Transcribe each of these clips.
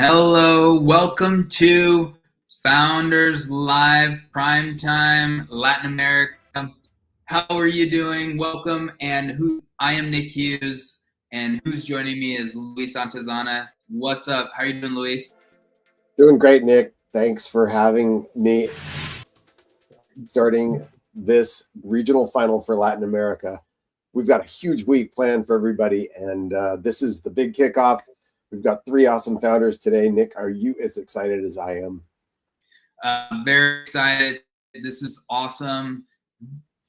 Hello. Welcome to Founders Live Primetime Latin America. How are you doing? Welcome. And I am Nick Hughes, and who's joining me is Luis Santazana. What's up? How are you doing, Luis? Doing great, Nick. Thanks for having me starting this regional final for Latin America. We've got a huge week planned for everybody, and this is the big kickoff. We've got 3 awesome founders today. Nick, are you as excited as I am? Very excited. This is awesome.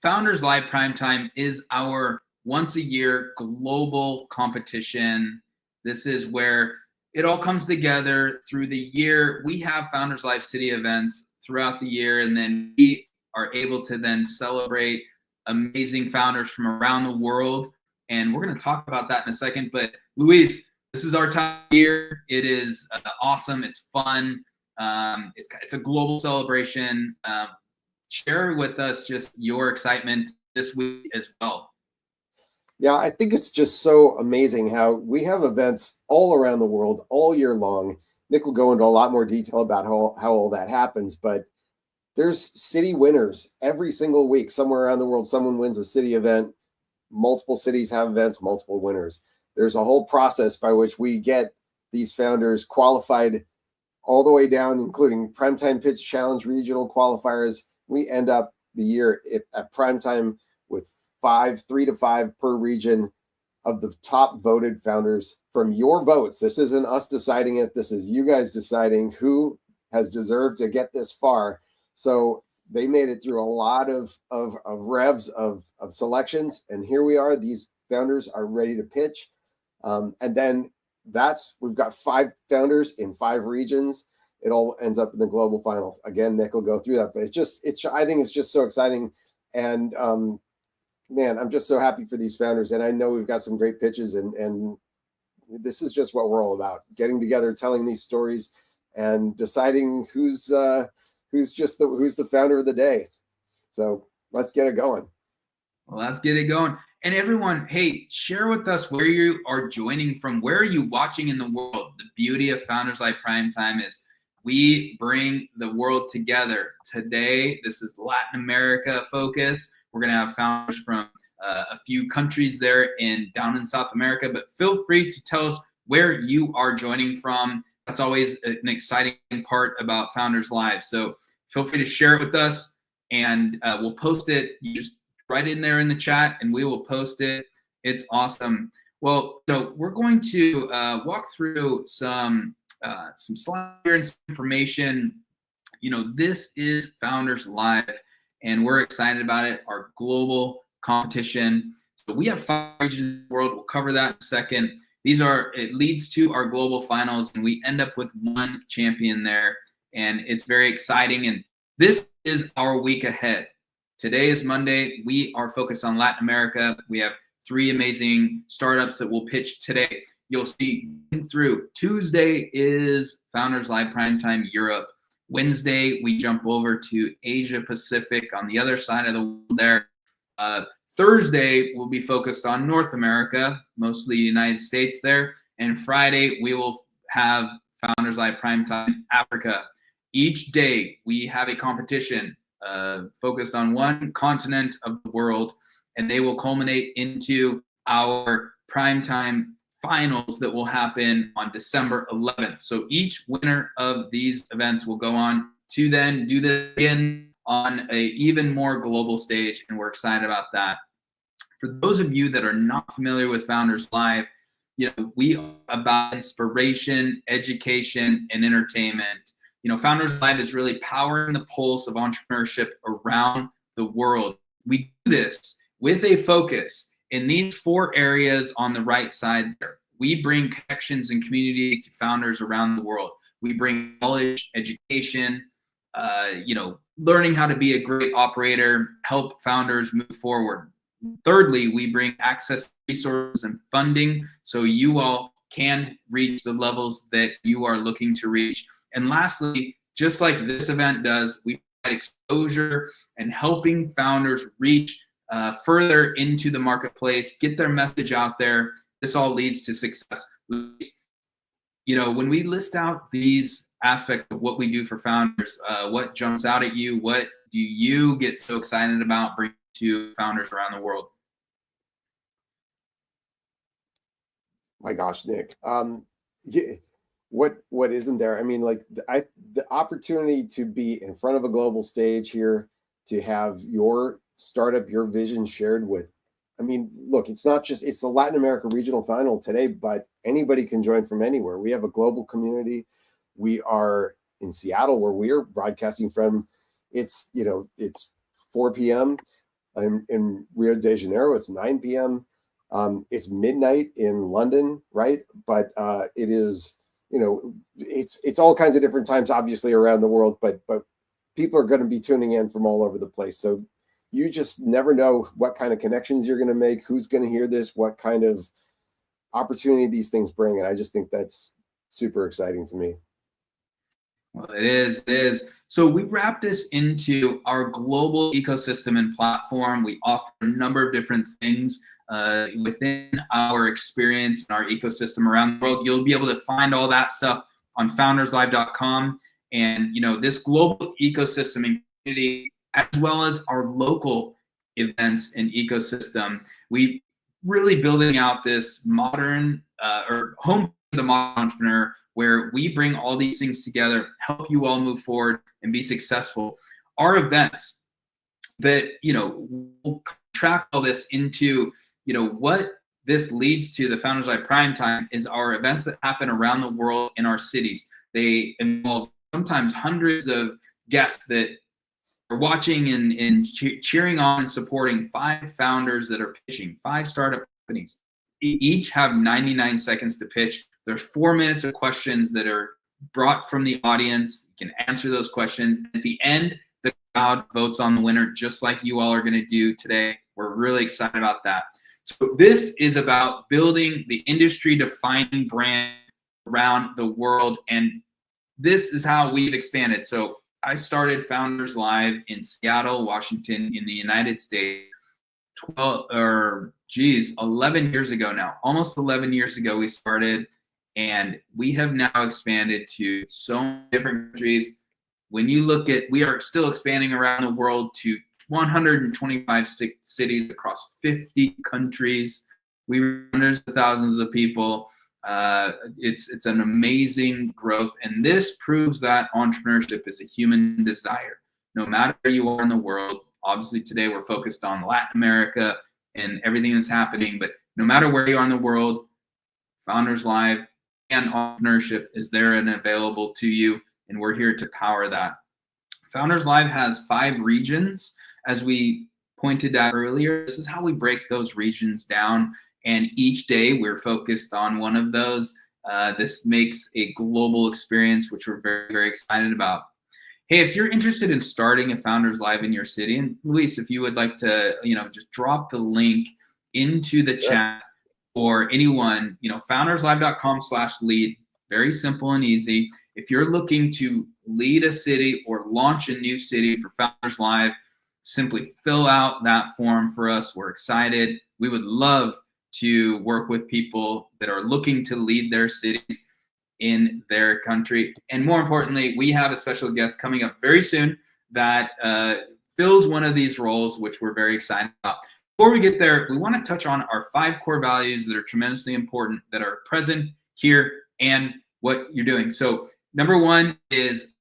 Founders Live Primetime is our once-a-year global competition. This is where it all comes together through the year. We have Founders Live City events throughout the year, and then we are able to then celebrate amazing founders from around the world. And we're going to talk about that in a second. But Luis, this is our time of year. It is awesome. It's fun. It's a global celebration. Share with us just your excitement this week as well. Yeah, I think it's just so amazing how we have events all around the world all year long. Nick will go into a lot more detail about how all that happens, but there's city winners every single week. Somewhere around the world, someone wins a city event. Multiple cities have events, multiple winners. There's a whole process by which we get these founders qualified all the way down, including Primetime Pitch Challenge regional qualifiers. We end up the year at Primetime with 3 to 5 per region of the top voted founders from your votes. This isn't us deciding it. This is you guys deciding who has deserved to get this far. So they made it through a lot of revs of selections. And here we are. These founders are ready to pitch. And then we've got 5 founders in 5 regions. It all ends up in the global finals. Again, Nick will go through that, but I think it's just so exciting. And man, I'm just so happy for these founders. And I know we've got some great pitches, and this is just what we're all about: getting together, telling these stories, and deciding who's the founder of the day. So let's get it going. Well, let's get it going. And everyone, hey, share with us where you are joining from. Where are you watching in the world? The beauty of Founders Live Primetime is we bring the world together. Today, this is Latin America focus. We're going to have founders from a few countries there down in South America, but feel free to tell us where you are joining from. That's always an exciting part about Founders Live. So feel free to share it with us, and we'll post it. You just write in there in the chat, and we will post it. It's awesome. Well, we're going to walk through some slides here and some information. This is Founders Live, and we're excited about it, our global competition. So we have 5 regions in the world. We'll cover that in a second. It leads to our global finals, and we end up with 1 champion there, and it's very exciting. And this is our week ahead. Today is Monday. We are focused on Latin America. We have 3 amazing startups that will pitch today. You'll see through. Tuesday is Founders Live Primetime Europe. Wednesday, we jump over to Asia Pacific on the other side of the world there. Thursday, we'll be focused on North America, mostly United States there. And Friday, we will have Founders Live Primetime Africa. Each day, we have a competition focused on 1 continent of the world, and they will culminate into our primetime finals that will happen on December 11th. So each winner of these events will go on to then do this again on a even more global stage, and we're excited about that. For those of you that are not familiar with Founders Live, we are about inspiration, education, and entertainment. Founders Live is really powering the pulse of entrepreneurship around the world. We do this with a focus in these 4 areas on the right side there. We bring connections and community to founders around the world. We bring knowledge, education, learning how to be a great operator, help founders move forward. Thirdly, we bring access to resources and funding so you all can reach the levels that you are looking to reach. And lastly, just like this event does, we provide exposure and helping founders reach further into the marketplace, get their message out there. This all leads to success. When we list out these aspects of what we do for founders, what jumps out at you? What do you get so excited about bringing to founders around the world? My gosh, Nick. What isn't there? I mean, like the opportunity to be in front of a global stage here, to have your startup, your vision shared with, look, it's the Latin America regional final today, but anybody can join from anywhere. We have a global community. We are in Seattle, where we are broadcasting from. It's 4 p.m. in Rio de Janeiro. It's 9 p.m. It's midnight in London, right? But it is, it's all kinds of different times, obviously, around the world, but people are going to be tuning in from all over the place. So you just never know what kind of connections you're going to make, who's going to hear this, what kind of opportunity these things bring. And I just think that's super exciting to me. Well, it is. So we wrap this into our global ecosystem and platform. We offer a number of different things within our experience and our ecosystem around the world. You'll be able to find all that stuff on founderslive.com. And, this global ecosystem and community, as well as our local events and ecosystem, we really building out this modern or home for the modern entrepreneur, where we bring all these things together, help you all move forward and be successful. Our events that, we'll track all this into, what this leads to the Founders Live Primetime is our events that happen around the world in our cities. They involve sometimes hundreds of guests that are watching and cheering on and supporting 5 founders that are pitching, 5 startup companies. Each have 99 seconds to pitch. There's 4 minutes of questions that are brought from the audience. You can answer those questions. At the end, the crowd votes on the winner, just like you all are going to do today. We're really excited about that. So this is about building the industry-defining brand around the world, and this is how we've expanded. So I started Founders Live in Seattle, Washington, in the United States 11 years ago now. Almost 11 years ago we started, and we have now expanded to so many different countries. When you look at, we are still expanding around the world to 125 cities across 50 countries. We reach hundreds of thousands of people. It's an amazing growth, and this proves that entrepreneurship is a human desire, no matter where you are in the world. Obviously, today we're focused on Latin America and everything that's happening, but no matter where you are in the world, Founders Live and entrepreneurship is there and available to you, and we're here to power that. Founders Live has 5 regions, as we pointed out earlier. This is how we break those regions down, and each day we're focused on one of those. This makes a global experience, which we're very, very excited about. Hey, if you're interested in starting a Founders Live in your city, and Luis, if you would like to, just drop the link into the chat for anyone, founderslive.com/lead, very simple and easy. If you're looking to lead a city or launch a new city for Founders Live, simply fill out that form for us. We're excited. We would love to work with people that are looking to lead their cities in their country. And more importantly, we have a special guest coming up very soon that fills one of these roles, which we're very excited about. Before we get there, we want to touch on our 5 core values that are tremendously important, that are present here and what you're doing. So number 1 is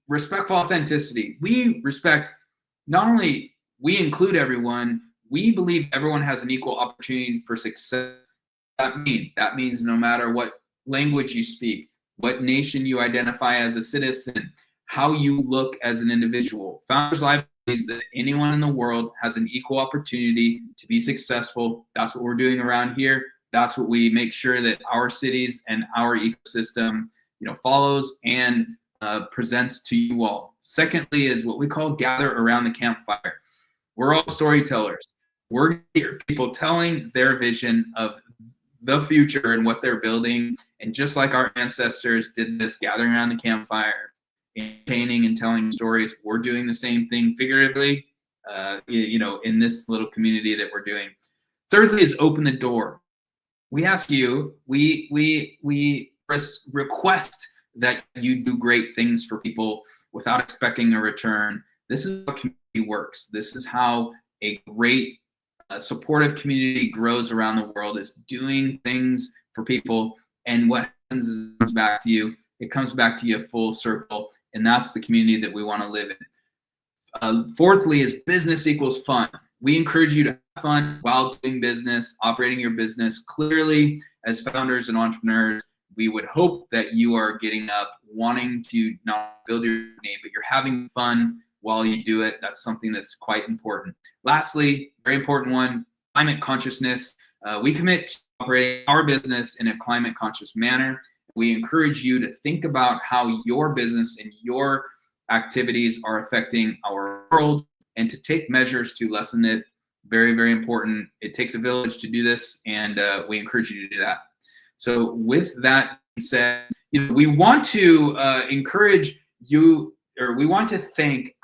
respectful authenticity. We respect, not only we include everyone, we believe everyone has an equal opportunity for success. That means no matter what language you speak, what nation you identify as a citizen, how you look as an individual. Founders Live believes that anyone in the world has an equal opportunity to be successful. That's what we're doing around here. That's what we make sure that our cities and our ecosystem, follows and presents to you all. Secondly is what we call gather around the campfire. We're all storytellers. We're here, people telling their vision of the future and what they're building. And just like our ancestors did this, gathering around the campfire, entertaining and telling stories, we're doing the same thing figuratively, in this little community that we're doing. Thirdly is open the door. We ask you, we request that you do great things for people without expecting a return. This is how community works. This is how a great supportive community grows around the world, is doing things for people. And what happens is it comes back to you. It comes back to you full circle. And that's the community that we want to live in. Fourthly is business equals fun. We encourage you to have fun while doing business, operating your business. Clearly, as founders and entrepreneurs, we would hope that you are getting up wanting to not build your company, but you're having fun while you do it. That's something that's quite important. Lastly, very important one, climate consciousness. We commit to operating our business in a climate conscious manner. We encourage you to think about how your business and your activities are affecting our world and to take measures to lessen it. Very, very important. It takes a village to do this, and we encourage you to do that. So with that said, we want to encourage you, or we want to thank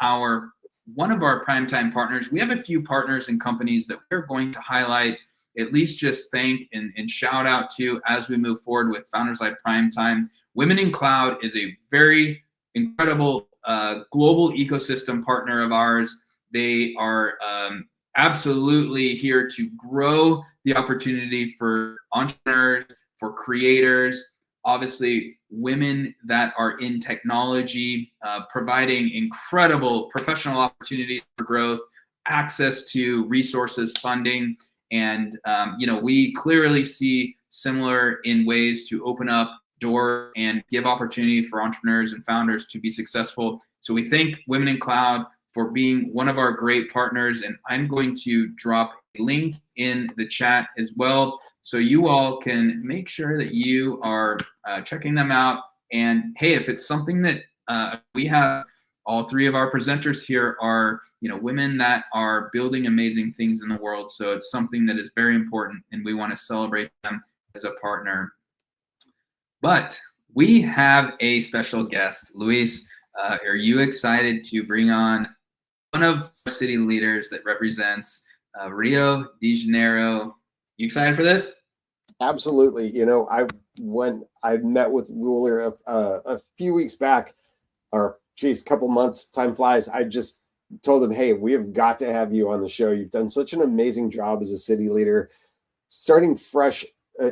one of our primetime partners. We have a few partners and companies that we're going to highlight, at least just thank and shout out to as we move forward with Founders Live Primetime. Women in Cloud is a very incredible global ecosystem partner of ours. They are absolutely here to grow the opportunity for entrepreneurs, for creators, obviously women that are in technology, providing incredible professional opportunities for growth, access to resources, funding, and we clearly see similar in ways to open up doors and give opportunity for entrepreneurs and founders to be successful. So we thank Women in Cloud for being one of our great partners, and I'm going to drop a link in the chat as well, so you all can make sure that you are checking them out. And hey, if it's something that we have, all 3 of our presenters here are women that are building amazing things in the world. So it's something that is very important, and we want to celebrate them as a partner. But we have a special guest. Luis, are you excited to bring on one of our city leaders that represents Rio de Janeiro? You excited for this? Absolutely. When I met with Weuler a few weeks back, or geez, couple months, time flies. I just told him, hey, we have got to have you on the show. You've done such an amazing job as a city leader, starting fresh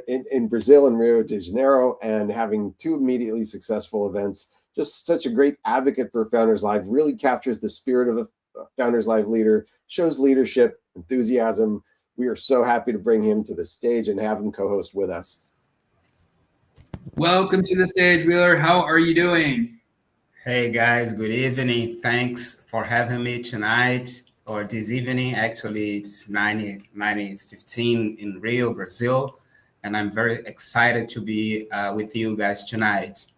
in Brazil and Rio de Janeiro, and having 2 immediately successful events. Just such a great advocate for Founders Live, really captures the spirit of a Founders Live leader, shows leadership, enthusiasm, we are so happy to bring him to the stage and have him co-host with us. Welcome to the stage, Wheeler. How are you doing? Hey guys, good evening. Thanks for having me tonight or this evening. Actually, it's 9:15 in Rio, Brazil, and I'm very excited to be with you guys tonight.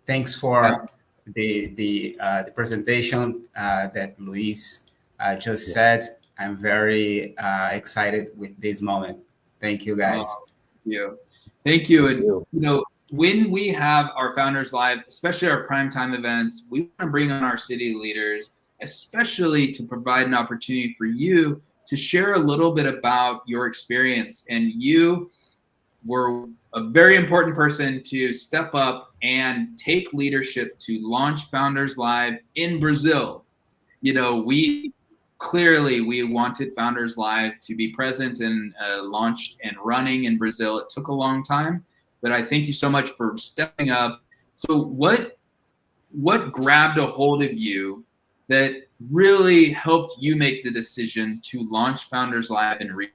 Thanks for the presentation that Luis just said. I'm very excited with this moment. Thank you, guys. Thank you. And you know, when we have our Founders Live, especially our primetime events, we want to bring on our city leaders, especially to provide an opportunity for you to share a little bit about your experience. And you were a very important person to step up and take leadership to launch Founders Live in Brazil. You know, we wanted Founders Live to be present and launched and running in Brazil. It took a long time, but I thank you so much for stepping up. So what grabbed a hold of you that really helped you make the decision to launch Founders Live in Rio?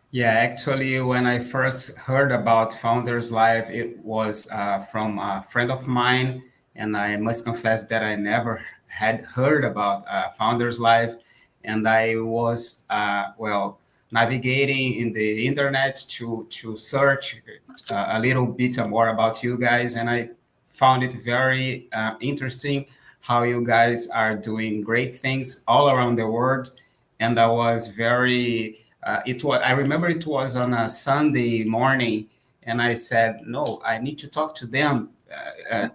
Yeah, actually, when I first heard about Founders Live, it was from a friend of mine, and I must confess that I never had heard about Founders Live, and I was navigating in the internet to search a little bit more about you guys, and I found it very interesting how you guys are doing great things all around the world, and I was very. I remember it was on a Sunday morning, and I said, "No, I need to talk to them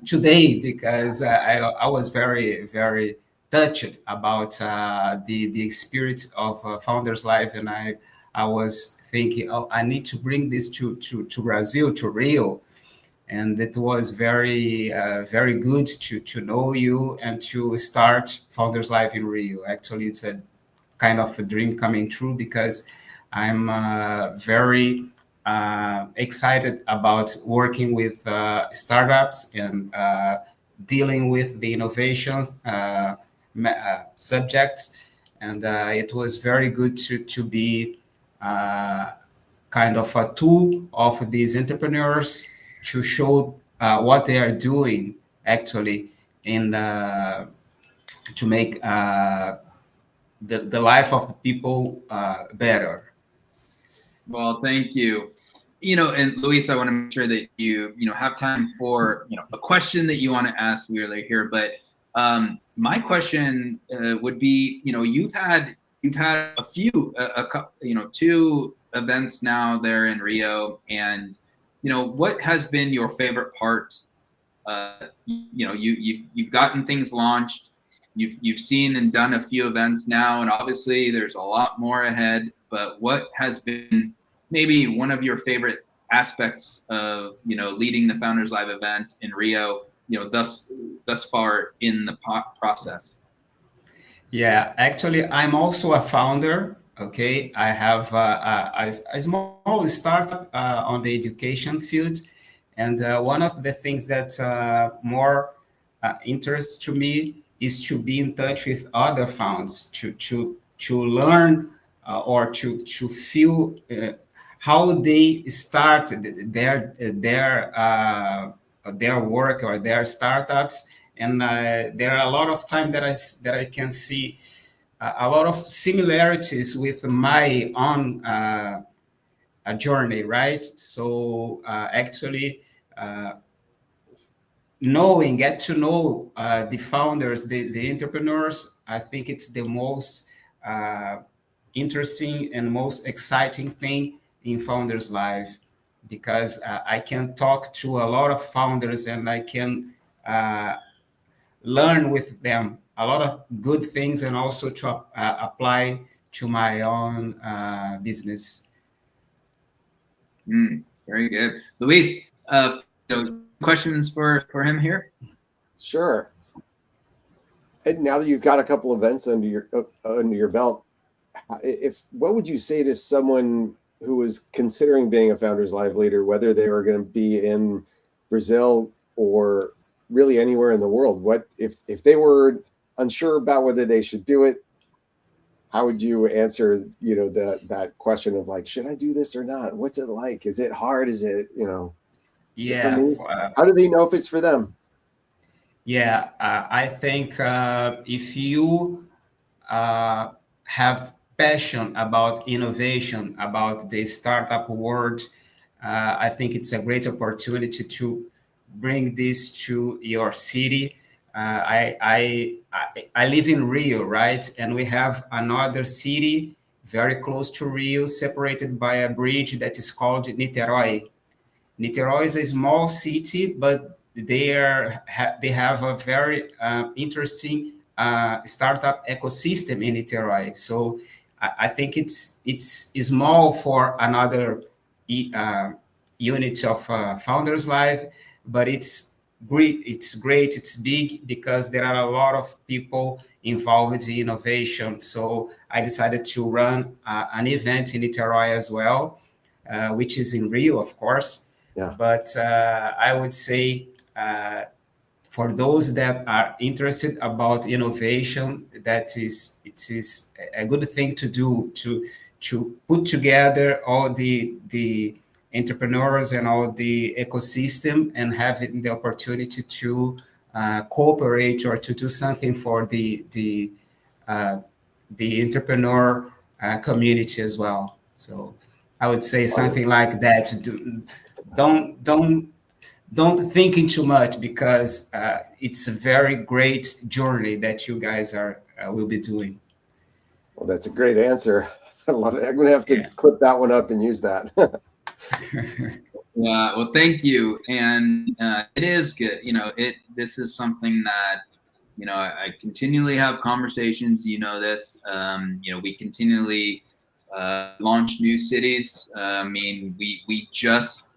today," because I was very, very touched about the spirit of Founders Live, and I was thinking, "Oh, I need to bring this to Brazil, to Rio." And it was very, very good to know you and to start Founders Live in Rio. Actually, it's a kind of a dream coming true because I'm very excited about working with startups and dealing with the innovations subjects. And it was very good to be kind of a tool of these entrepreneurs to show what they are doing actually in to make the life of the people better. Well, thank you. You know, and Luis, I want to make sure that you have time for a question that you want to ask Wheeler here. But my question would be, you've had a few, two events now there in Rio, and what has been your favorite part? You've gotten things launched. You've seen and done a few events now, and obviously there's a lot more ahead. But what has been maybe one of your favorite aspects of leading the Founders Live event in Rio, thus far in the process? Yeah, actually, I'm also a founder. Okay, I have a small startup on the education field, and one of the things that more interests to me is to be in touch with other founders to learn or to feel how they start their work or their startups. And there are a lot of time that I can see a lot of similarities with my own journey, right? So actually. Get to know the founders, the entrepreneurs, I think it's the most interesting and most exciting thing in Founders Live, because I can talk to a lot of founders and I can learn with them a lot of good things and also to apply to my own business. Very good. Luis, questions for him here? Sure. And now that you've got a couple events under your belt, what would you say to someone who is considering being a Founders Live leader, whether they are going to be in Brazil or really anywhere in the world? What if they were unsure about whether they should do it? how would you answer, that question of like, should I do this or not? What's it like? Is it hard? Is it, is it for Yeah, me? How do they know if it's for them? yeah. I think if you have passion about innovation, about the startup world, I think it's a great opportunity to bring this to your city. I live in Rio, right? And we have another city very close to Rio, separated by a bridge that is called Niterói. Niterói is a small city, but they have a very interesting startup ecosystem in Niterói. So I think it's small for another unit of Founders Life, but it's great. It's great. It's big because there are a lot of people involved in innovation. So I decided to run an event in Niterói as well, which is in Rio, of course. Yeah. But I would say for those that are interested about innovation, it is a good thing to do, to put together all the entrepreneurs and all the ecosystem and having the opportunity to cooperate or to do something for the entrepreneur community as well. So I would say something like that. Don't thinking too much, because it's a very great journey that you guys will be doing. Well, that's a great answer. I love it. I'm going to have to clip that one up and use that. Yeah, well, thank you. And it is good. This is something that, I continually have conversations, this, we continually launch new cities. I mean, we just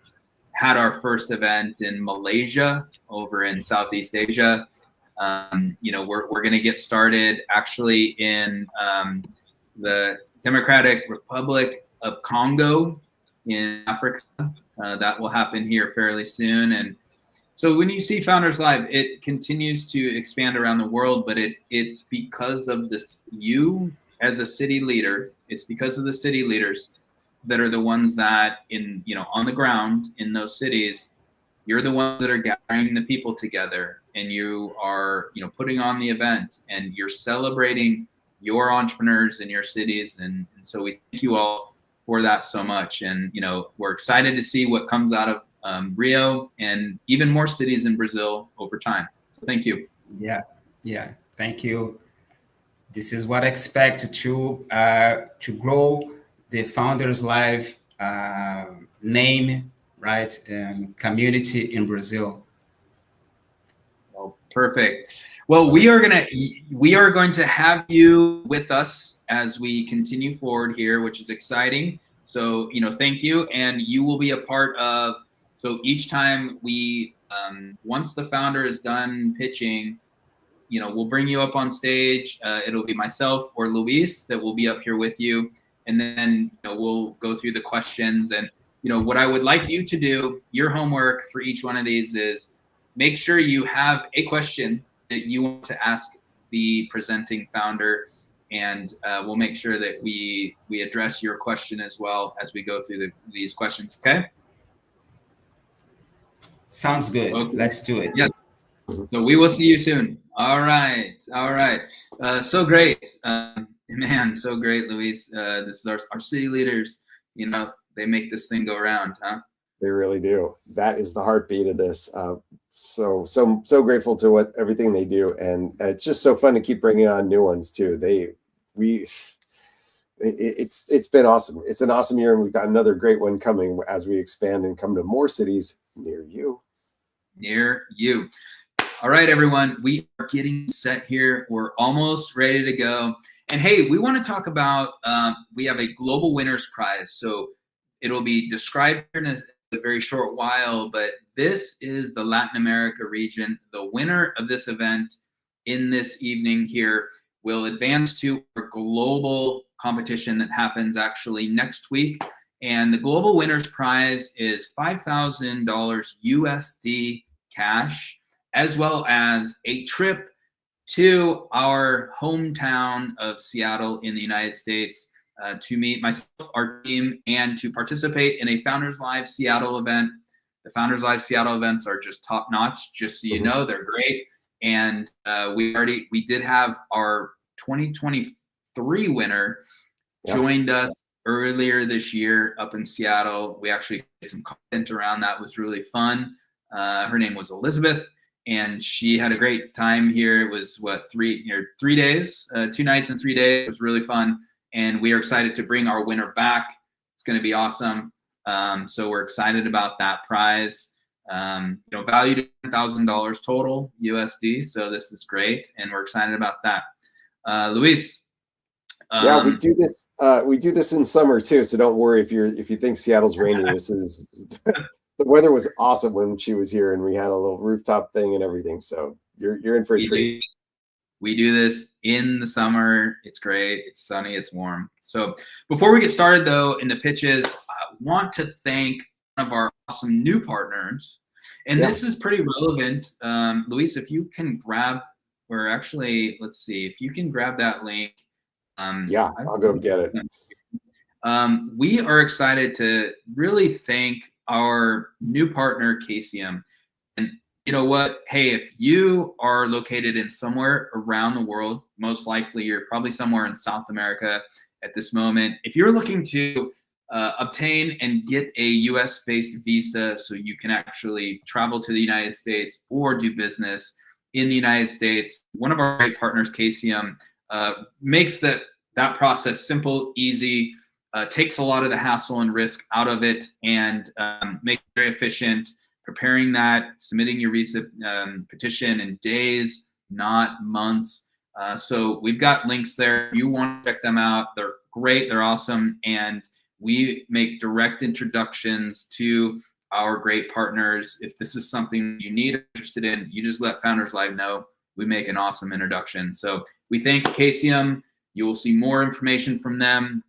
had our first event in Malaysia, over in Southeast Asia. We're going to get started actually in the Democratic Republic of Congo in Africa. That will happen here fairly soon. And so when you see Founders Live, it continues to expand around the world, but it's because of this, you as a city leader, it's because of the city leaders that are the ones that on the ground in those cities, you're the ones that are gathering the people together, and you are, putting on the event, and you're celebrating your entrepreneurs in your cities. And so we thank you all for that so much. And, we're excited to see what comes out of Rio and even more cities in Brazil over time. So thank you. Yeah. Thank you. This is what I expect to grow the Founders Live name, right, and community in Brazil. Oh, perfect. Well, we are going to have you with us as we continue forward here, which is exciting. So, thank you, and you will be a part of. So each time we, once the founder is done pitching, we'll bring you up on stage. It'll be myself or Luis that will be up here with you. And then we'll go through the questions. And what I would like you to do, your homework for each one of these is make sure you have a question that you want to ask the presenting founder, and we'll make sure that we address your question as well as we go through these questions. Okay? Sounds good. Okay. Let's do it. Yes. So we will see you soon. All right. So great. Man, so great, Luis. This is our city leaders. They make this thing go around, huh? They really do. That is the heartbeat of this. So grateful to everything they do, and it's just so fun to keep bringing on new ones too. It's been awesome. It's an awesome year, and we've got another great one coming as we expand and come to more cities near you. Near you. All right, everyone, we are getting set here. We're almost ready to go. And hey, we want to talk about, we have a global winners prize. So it'll be described in a very short while, but this is the Latin America region. The winner of this event in this evening here will advance to our global competition that happens actually next week. And the global winners prize is $5,000 USD cash, as well as a trip to our hometown of Seattle in the United States to meet myself, our team, and to participate in a Founders Live Seattle event. The Founders Live Seattle events are just top notch, just so you know, they're great. And we did have our 2023 winner joined us earlier this year up in Seattle. We actually did some content around that. It was really fun. Her name was Elizabeth, and she had a great time here. It was 3 days, 2 nights and 3 days. It was really fun, and we are excited to bring our winner back. It's going to be awesome. So we're excited about that prize. Valued at $1,000 total USD. So this is great, and we're excited about that. Luis. Yeah, we do this. We do this in summer too. So don't worry if you think Seattle's rainy. This is the weather was awesome when she was here, and we had a little rooftop thing and everything. So you're in for a treat. We do this in the summer. It's great. It's sunny. It's warm. So before we get started, though, in the pitches, I want to thank one of our awesome new partners, and this is pretty relevant. Luis, if you can grab, let's see, if you can grab that link. I'll go get it. We are excited to really thank our new partner, KCM. And you know what? Hey, if you are located in somewhere around the world, most likely you're probably somewhere in South America at this moment. If you're looking to obtain and get a US-based visa so you can actually travel to the United States or do business in the United States, one of our great partners, KCM, makes that process simple, easy, takes a lot of the hassle and risk out of it, and makes it very efficient. Preparing that, submitting your visa petition in days, not months. So we've got links there. You want to check them out. They're great. They're awesome. And we make direct introductions to our great partners. If this is something you need or interested in, you just let Founders Live know. We make an awesome introduction. So we thank KCM. You will see more information from them.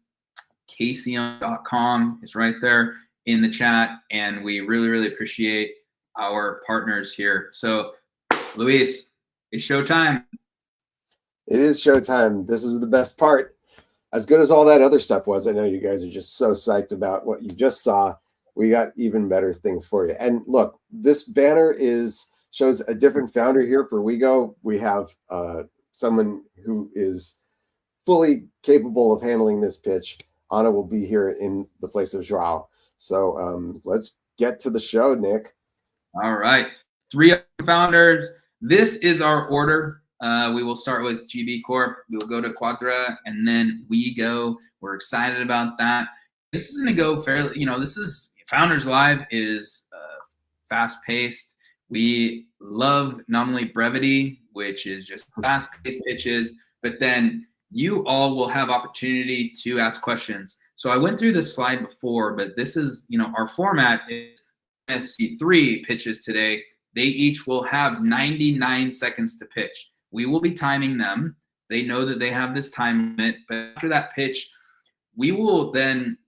KCM.com is right there in the chat, and we really, really appreciate our partners here. So, Luis, it's showtime. It is showtime. This is the best part. As good as all that other stuff was, I know you guys are just so psyched about what you just saw. We got even better things for you. And look, this banner shows a different founder here for WeGo. We have someone who is fully capable of handling this pitch. Anna will be here in the place of Joao. So let's get to the show, Nick. All right. 3 founders. This is our order. We will start with GBCorp. We will go to Quadra, and then WeGo. We're excited about that. This is going to go fairly, this is Founders Live is fast-paced. We love not only brevity, which is just fast-paced pitches, but then you all will have opportunity to ask questions. So I went through this slide before, but this is, our format is SC3 pitches today. They each will have 99 seconds to pitch. We will be timing them. They know that they have this time limit, but after that pitch, we will then,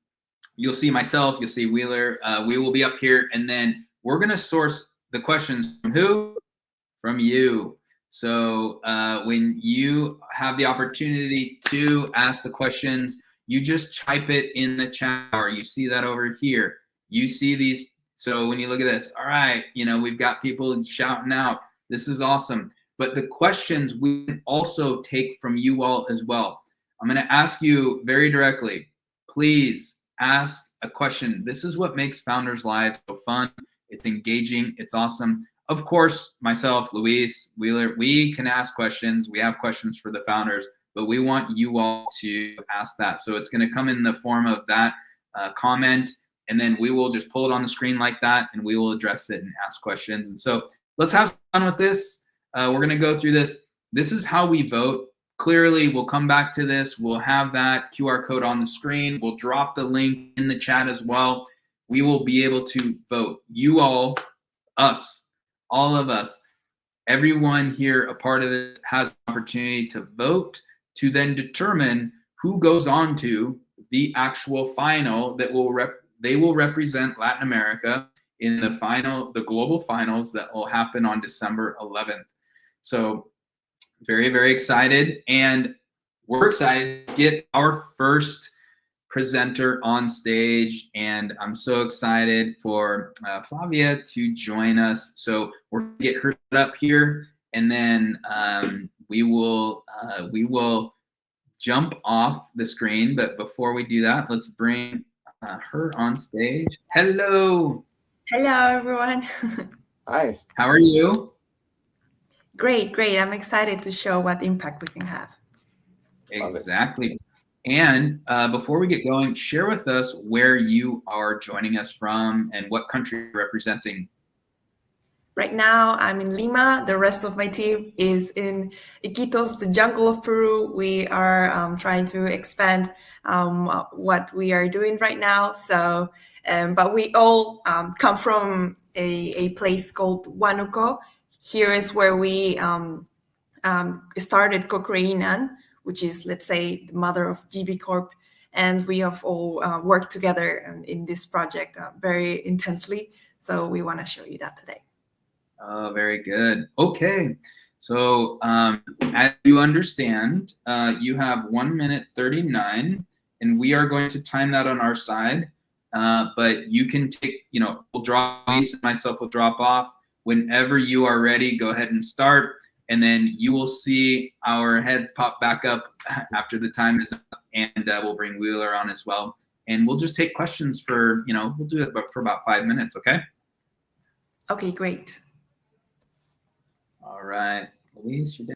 you'll see myself, you'll see Weuler, we will be up here, and then we're going to source the questions from who? From you. So when you have the opportunity to ask the questions, you just type it in the chat, or you see that over here. You see these. So when you look at this, all right, we've got people shouting out. This is awesome. But the questions we can also take from you all as well. I'm going to ask you very directly, please ask a question. This is what makes Founders Live so fun. It's engaging. It's awesome. Of course, myself, Luis, Weuler, we can ask questions. We have questions for the founders, but we want you all to ask that. So it's going to come in the form of that comment, and then we will just pull it on the screen like that, and we will address it and ask questions. And so let's have fun with this. We're going to go through this. This is how we vote. Clearly, we'll come back to this. We'll have that QR code on the screen. We'll drop the link in the chat as well. We will be able to vote. You all, us, all of us, everyone here a part of this has an opportunity to vote to then determine who goes on to the actual final that they will represent Latin America in the global finals that will happen on December 11th. So Very, very excited. And we're excited to get our first presenter on stage. And I'm so excited for Flavia to join us. So we're gonna get her set up here, and then we will jump off the screen. But before we do that, let's bring her on stage. Hello. Hello, everyone. Hi. How are you? Great, great. I'm excited to show what impact we can have. Exactly. And before we get going, share with us where you are joining us from and what country you're representing. Right now, I'm in Lima. The rest of my team is in Iquitos, the jungle of Peru. We are trying to expand what we are doing right now. So, but we all come from a place called Huánuco. Here is where we started Co-Creanan, which is, let's say, the mother of GBCorp. And we have all worked together in this project very intensely. So we want to show you that today. Oh, very good. Okay. So as you understand, you have 1 minute 39, and we are going to time that on our side. But you can take, we'll drop, Lisa and myself will drop off. Whenever you are ready, go ahead and start. And then you will see our heads pop back up after the time is up, and we'll bring Weuler on as well. And we'll just take questions for, we'll do it for about 5 minutes, okay? Okay, great. All right, Louise, you're down.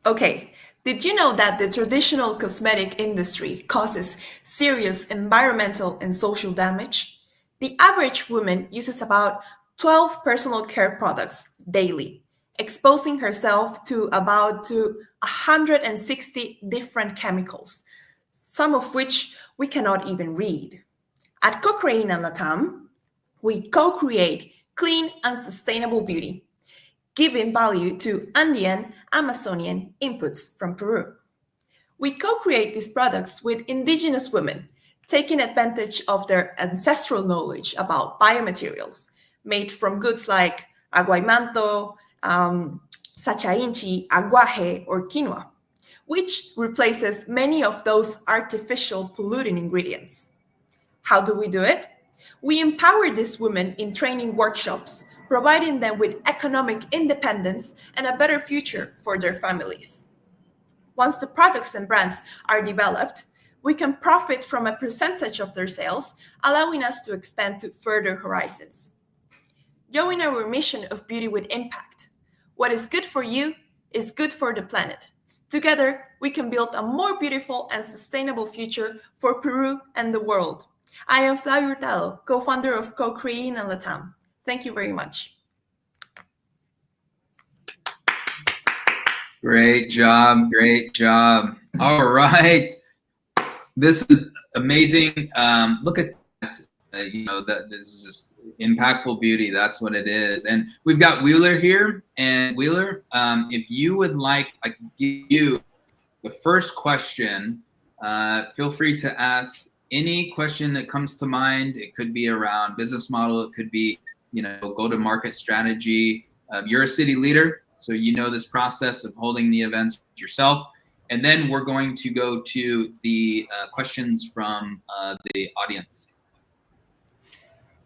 Okay, did you know that the traditional cosmetic industry causes serious environmental and social damage? The average woman uses about 12 personal care products daily, exposing herself to about 160 different chemicals, some of which we cannot even read. At Co-Creanan Latam, we co-create clean and sustainable beauty, giving value to Andean, Amazonian inputs from Peru. We co-create these products with indigenous women, taking advantage of their ancestral knowledge about biomaterials made from goods like aguaymanto, sachainchi, aguaje, or quinoa, which replaces many of those artificial polluting ingredients. How do we do it? We empower these women in training workshops, providing them with economic independence and a better future for their families. Once the products and brands are developed, we can profit from a percentage of their sales, allowing us to expand to further horizons. Join our mission of beauty with impact. What is good for you is good for the planet. Together, we can build a more beautiful and sustainable future for Peru and the world. I am Flavia Hurtado, co-founder of Co-Creanan Latam. Thank you very much. Great job. Great job. All right. This is amazing. Look at that. That this is just impactful beauty. That's what it is. And we've got Weuler here. And Weuler, if you would like, I can give you the first question. Feel free to ask any question that comes to mind. It could be around business model. It could be, go-to-market strategy. You're a city leader, so you know this process of holding the events yourself. And then we're going to go to the questions from the audience.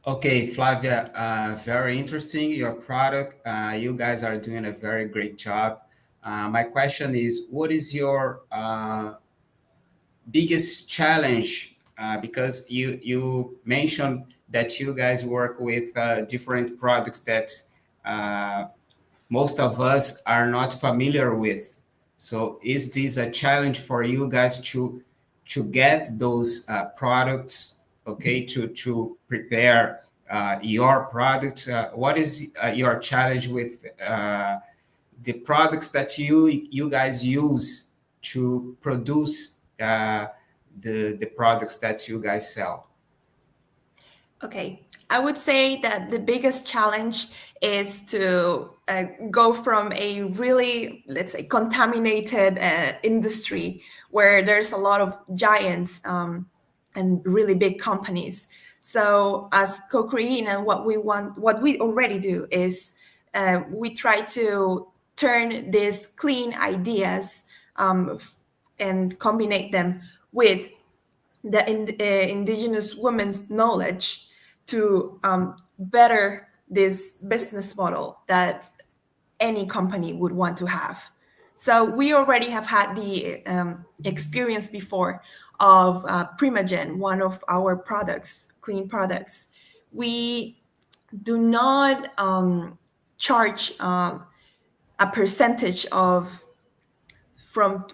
Okay, Flavia, very interesting, your product. You guys are doing a very great job. My question is, what is your biggest challenge? Because you mentioned that you guys work with different products that most of us are not familiar with. So is this a challenge for you guys to get those products, okay, to prepare your products? What is your challenge with the products that you guys use to produce the products that you guys sell? Okay, I would say that the biggest challenge is to go from a really, let's say, contaminated industry where there's a lot of giants and really big companies. So as co-creating, and what we already do is we try to turn these clean ideas and combine them with the indigenous women's knowledge to better this business model that any company would want to have. So we already have had the experience before of Primagen, one of our products, clean products. We do not charge a percentage of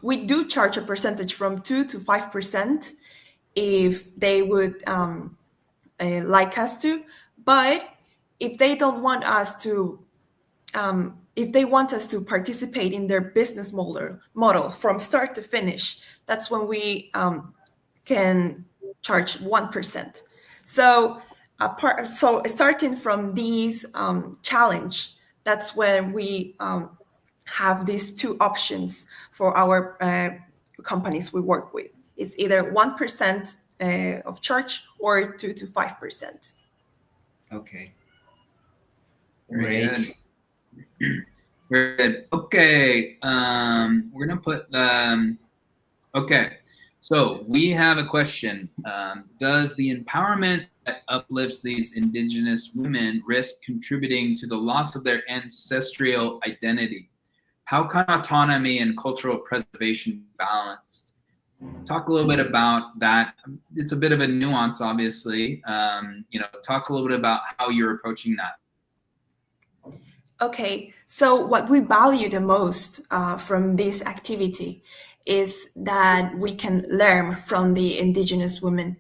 we do charge a percentage from 2 to 5% if they would like us to, but if they don't want us to, if they want us to participate in their business model from start to finish, that's when we can charge 1%. So starting from these challenge, that's when we have these two options for our companies we work with. It's either 1% of charge or 2 to 5%. Okay. Very Great. good. Very good. Okay, we're gonna put the. Okay, so we have a question. Does the empowerment that uplifts these indigenous women risk contributing to the loss of their ancestral identity? How can autonomy and cultural preservation be balanced? Talk a little bit about that. It's a bit of a nuance, obviously. Talk a little bit about how you're approaching that. Okay, so what we value the most from this activity is that we can learn from the indigenous women.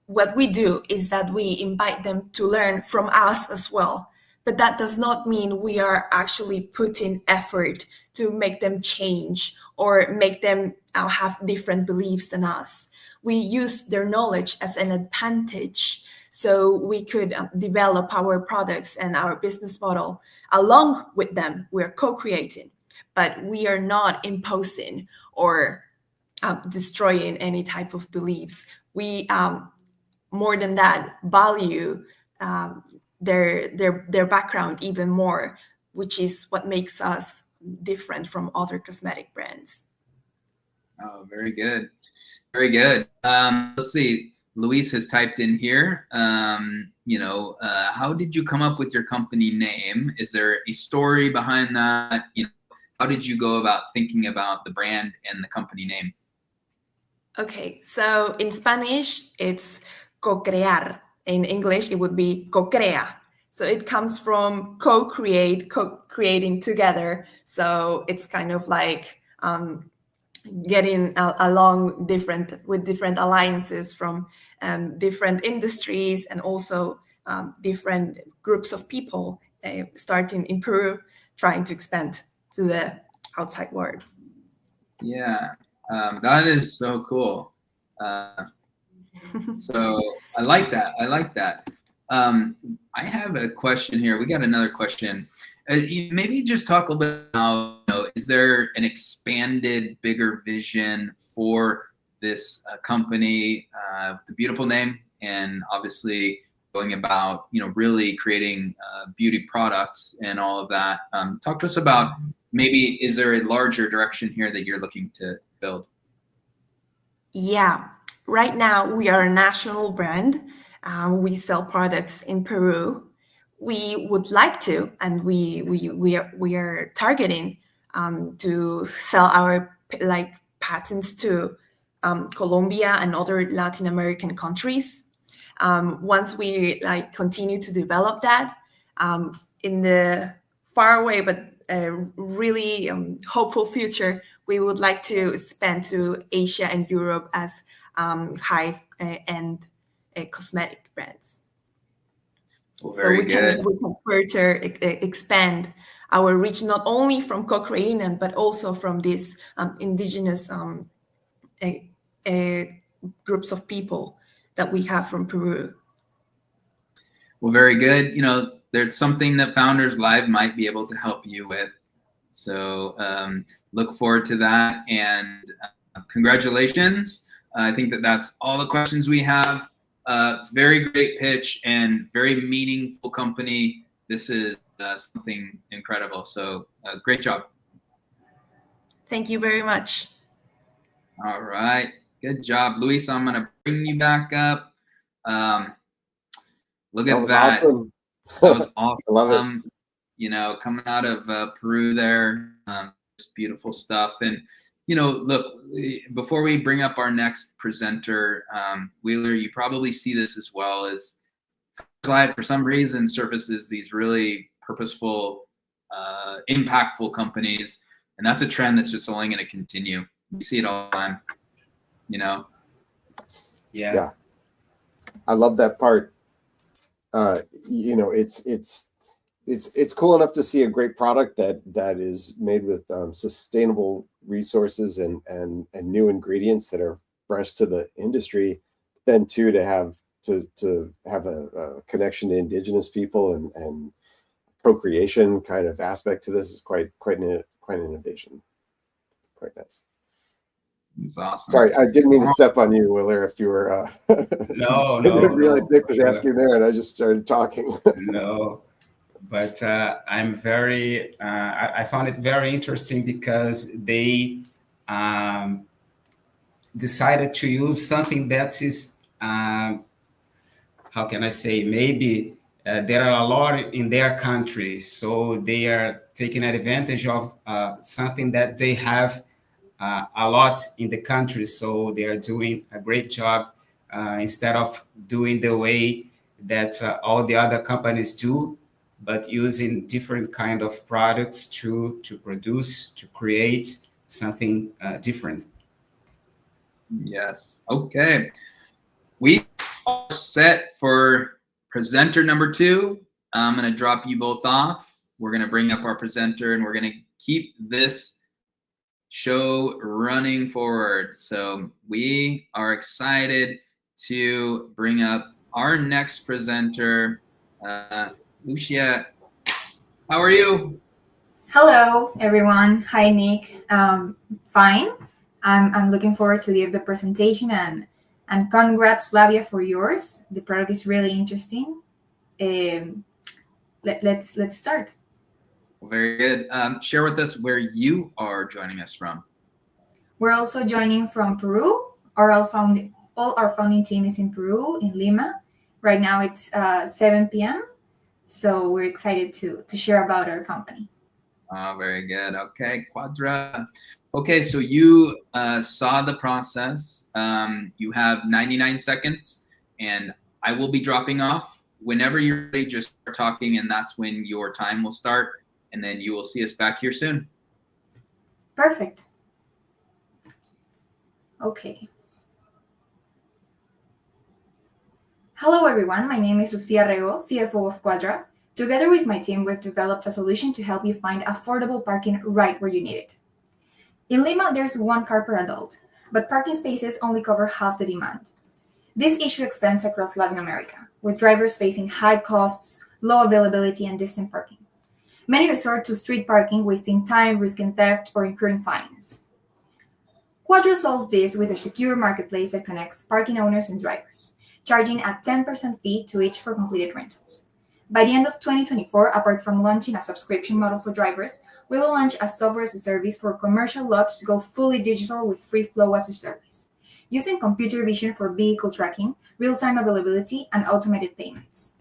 What we do is that we invite them to learn from us as well. But that does not mean we are actually putting effort to make them change or make them have different beliefs than us. We use their knowledge as an advantage so we could develop our products and our business model along with them. We're co-creating, but we are not imposing or destroying any type of beliefs. We, more than that, value their background even more, which is what makes us different from other cosmetic brands. Oh, very good. Very good. Let's see. Luis has typed in here, how did you come up with your company name? Is there a story behind that? How did you go about thinking about the brand and the company name? Okay, so in Spanish, it's co-crear. In English, it would be co-crea. So it comes from co-creating together. So it's kind of like getting along with different alliances from different industries and also different groups of people starting in Peru, trying to expand to the outside world. Yeah, that is so cool. So I like that. I have a question here. We got another question. Maybe just talk a little bit about, is there an expanded, bigger vision for this company, the beautiful name, and obviously going about, really creating beauty products and all of that. Talk to us about maybe, is there a larger direction here that you're looking to build? Yeah, right now we are a national brand. We sell products in Peru. We would like to, and we are targeting to sell our patents to Colombia and other Latin American countries. Once we continue to develop that, in the far away but really hopeful future, we would like to expand to Asia and Europe as high-end cosmetic brands. Well, very good. We can further expand our reach, not only from co-creating, but also from these indigenous groups of people that we have from Peru. Well, very good. There's something that Founders Live might be able to help you with. So look forward to that, and congratulations. I think that that's all the questions we have. Very great pitch and very meaningful company. This is something incredible. So great job. Thank you very much. All right. Good job, Luis. I'm going to bring you back up. Look at that. Awesome. That was awesome. I love it. You know, coming out of Peru there, just beautiful stuff. And, you know, look, before we bring up our next presenter, Weuler, you probably see this as well, as Live for some reason surfaces these really purposeful, impactful companies. And that's a trend that's just only going to continue. We see it all the time, you know? Yeah. I love that part. You know, it's cool enough to see a great product that is made with sustainable resources and new ingredients that are fresh to the industry. Then too, to have a connection to indigenous people and procreation kind of aspect to this is quite an innovation. Quite nice. It's awesome. Sorry, I didn't mean to step on you, Weuler, if you were No, I didn't realize Nick was sure. asking there and I just started talking. No, but I'm very, I found it very interesting because they decided to use something that is, how can I say, maybe there are a lot in their country. So they are taking advantage of something that they have a lot in the country. So they are doing a great job instead of doing the way that all the other companies do, but using different kind of products to produce, to create something different. Yes. Okay. We are set for presenter number 2. I'm going to drop you both off. We're going to bring up our presenter and we're going to keep this show running forward. So we are excited to bring up our next presenter. Lucía, how are you? Hello, everyone. Hi, Nick. Fine. I'm looking forward to give the presentation and congrats, Flavia, for yours. The product is really interesting. Let's start. Very good. Share with us where you are joining us from. We're also joining from Peru. All our founding team is in Peru, in Lima. Right now it's 7 p.m. So we're excited to share about our company. Very good. Okay, Quadra. Okay, so you saw the process. You have 99 seconds, and I will be dropping off. Whenever you're ready, just start talking, and that's when your time will start, and then you will see us back here soon. Perfect. Okay. Hello, everyone. My name is Lucía Rego, CFO of Quadra. Together with my team, we've developed a solution to help you find affordable parking right where you need it. In Lima, there's 1 car per adult, but parking spaces only cover half the demand. This issue extends across Latin America, with drivers facing high costs, low availability, and distant parking. Many resort to street parking, wasting time, risking theft, or incurring fines. Quadra solves this with a secure marketplace that connects parking owners and drivers, charging a 10% fee to each for completed rentals. By the end of 2024, apart from launching a subscription model for drivers, we will launch a software as a service for commercial lots to go fully digital with free flow as a service, using computer vision for vehicle tracking, real-time availability, and automated payments.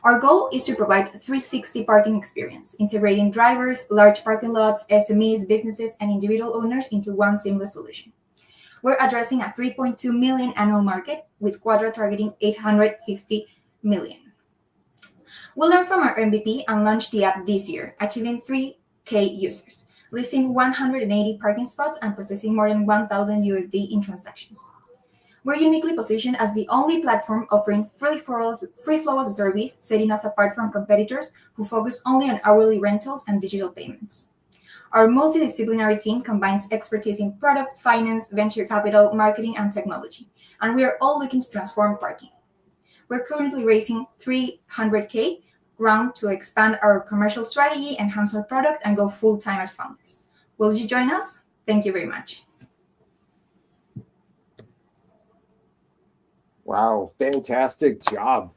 Our goal is to provide a 360 parking experience, integrating drivers, large parking lots, SMEs, businesses, and individual owners into one seamless solution. We're addressing a 3.2 million annual market, with Quadra targeting 850 million. We learned from our MVP and launched the app this year, achieving 3K users, listing 180 parking spots and processing more than $1,000 in transactions. We're uniquely positioned as the only platform offering free flow as a service, setting us apart from competitors who focus only on hourly rentals and digital payments. Our multidisciplinary team combines expertise in product, finance, venture capital, marketing, and technology, and we are all looking to transform parking. We're currently raising 300K round to expand our commercial strategy, enhance our product, and go full-time as founders. Will you join us? Thank you very much. Wow, fantastic job.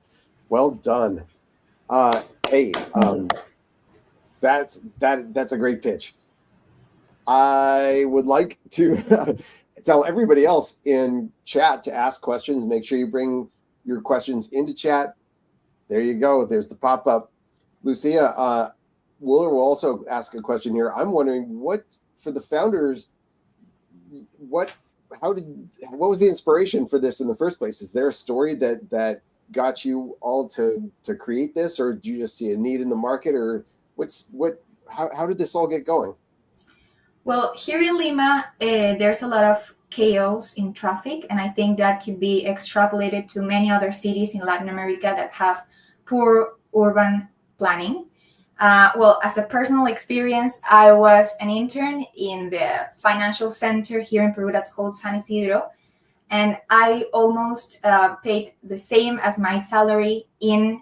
Well done. Hey, that's a great pitch. I would like to tell everybody else in chat to ask questions. Make sure you bring your questions into chat. There you go. There's the pop-up. Lucia, Weuler will also ask a question here. I'm wondering what, for the founders, what was the inspiration for this in the first place? Is there a story that got you all to create this, or did you just see a need in the market, or how did this all get going? Well, here in Lima, there's a lot of chaos in traffic, and I think that can be extrapolated to many other cities in Latin America that have poor urban planning. Well, as a personal experience, I was an intern in the financial center here in Peru that's called San Isidro, and I almost paid the same as my salary in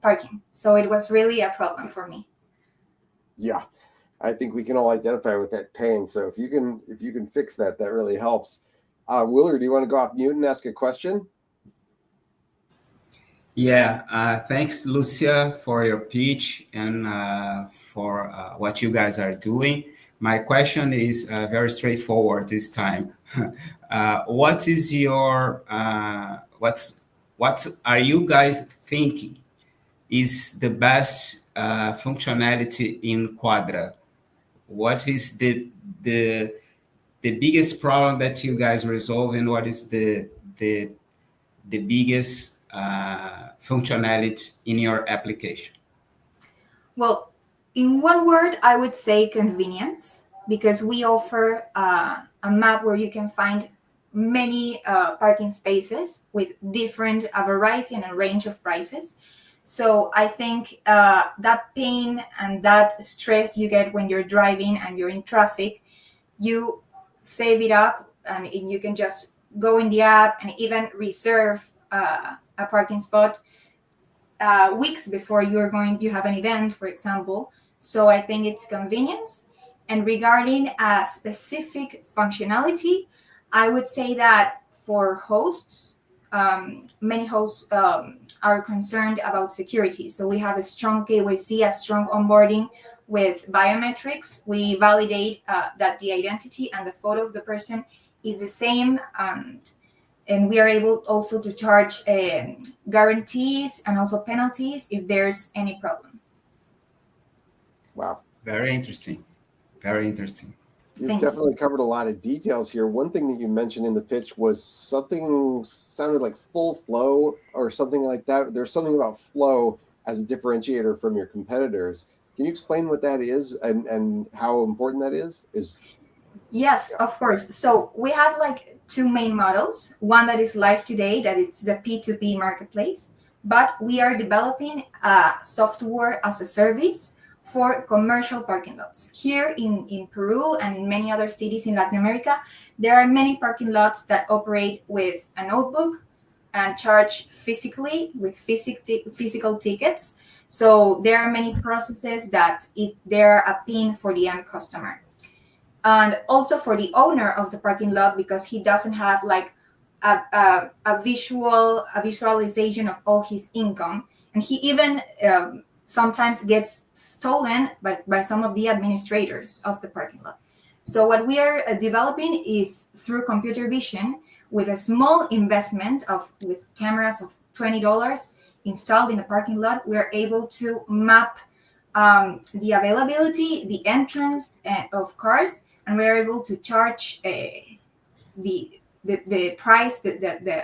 parking. So it was really a problem for me. Yeah, I think we can all identify with that pain. So if you can fix that, that really helps. Weuler, do you want to go off mute and ask a question? Yeah, thanks, Lucia, for your pitch and for what you guys are doing. My question is very straightforward this time. What is your what are you guys thinking is the best functionality in Quadra? What is the biggest problem that you guys resolve, and what is the biggest functionality in your application? Well, in one word, I would say convenience, because we offer a map where you can find many parking spaces with different a variety and a range of prices. So I think that pain and that stress you get when you're driving and you're in traffic, you save it up, and you can just go in the app and even reserve a parking spot weeks before you have an event, for example. So I think it's convenience. And regarding a specific functionality, I would say that for hosts, many hosts are concerned about security. So we have a strong KYC, a strong onboarding with biometrics. We validate that the identity and the photo of the person is the same, and we are able also to charge guarantees and also penalties if there's any problem. Wow. Very interesting. Very interesting. You've definitely covered a lot of details here. One thing that you mentioned in the pitch was something sounded like full flow or something like that. There's something about flow as a differentiator from your competitors. Can you explain what that is and how important that is? Yes, of course. So we have like two main models. One that is live today, that it's the P2P marketplace, but we are developing a software as a service for commercial parking lots. Here in Peru and in many other cities in Latin America, there are many parking lots that operate with a notebook and charge physically with physical tickets. So there are many processes that they're a pain for the end customer. And also for the owner of the parking lot, because he doesn't have like a visualization of all his income. And he even sometimes gets stolen by some of the administrators of the parking lot. So what we are developing is through computer vision, with a small investment with cameras of $20 installed in a parking lot, we are able to map the availability, the entrance of cars, and we are able to charge the price that the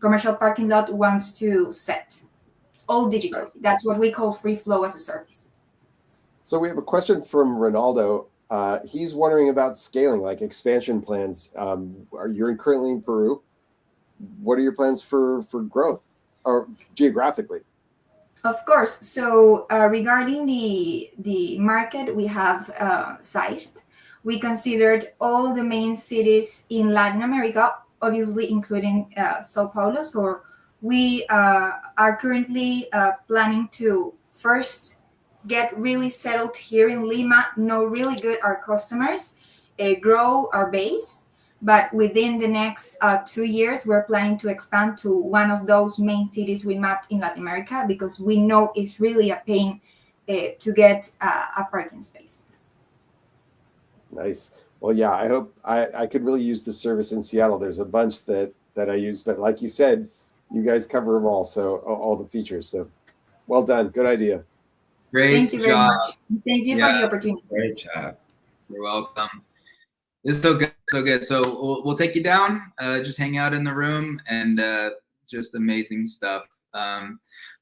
commercial parking lot wants to set. All digital. That's what we call free flow as a service. So we have a question from Ronaldo. He's wondering about scaling, like expansion plans. You're currently in Peru. What are your plans for growth, or geographically? Of course. So regarding the market we have sized, we considered all the main cities in Latin America, obviously including Sao Paulo. So we are currently planning to first get really settled here in Lima, know really good our customers, grow our base. But within the next 2 years, we're planning to expand to one of those main cities we mapped in Latin America, because we know it's really a pain to get a parking space. Nice. Well, yeah, I hope I could really use the service in Seattle. There's a bunch that I use, but like you said, you guys cover them all, so all the features. So well done. Good idea. Great Thank you very job. much. Thank you for the opportunity. Great job. You're welcome. This is so good, so good. So we'll take you down, just hang out in the room, and just amazing stuff.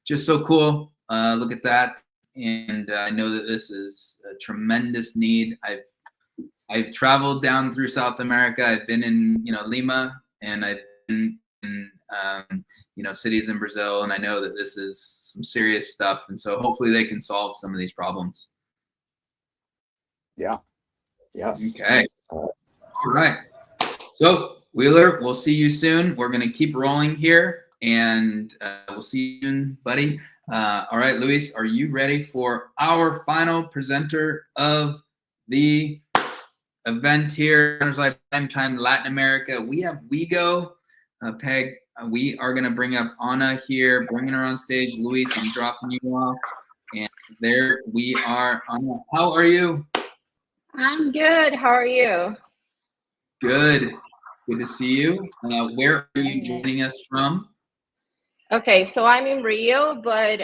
Just so cool. Look at that. And I know that this is a tremendous need. I've traveled down through South America. I've been in, Lima, and I've been in, cities in Brazil, and I know that this is some serious stuff. And so hopefully they can solve some of these problems. Yeah. Yes. Okay. All right. So Weuler, we'll see you soon. We're going to keep rolling here, and we'll see you soon, buddy. All right, Luis, are you ready for our final presenter of the event here, Founders Life Primetime Latin America? We have WeGo Pag. We are going to bring up Anna here, bringing her on stage. Luis, I'm dropping you off. And there we are. Anna, how are you? I'm good. How are you? Good. Good to see you. Where are you joining us from? Okay, so I'm in Rio, but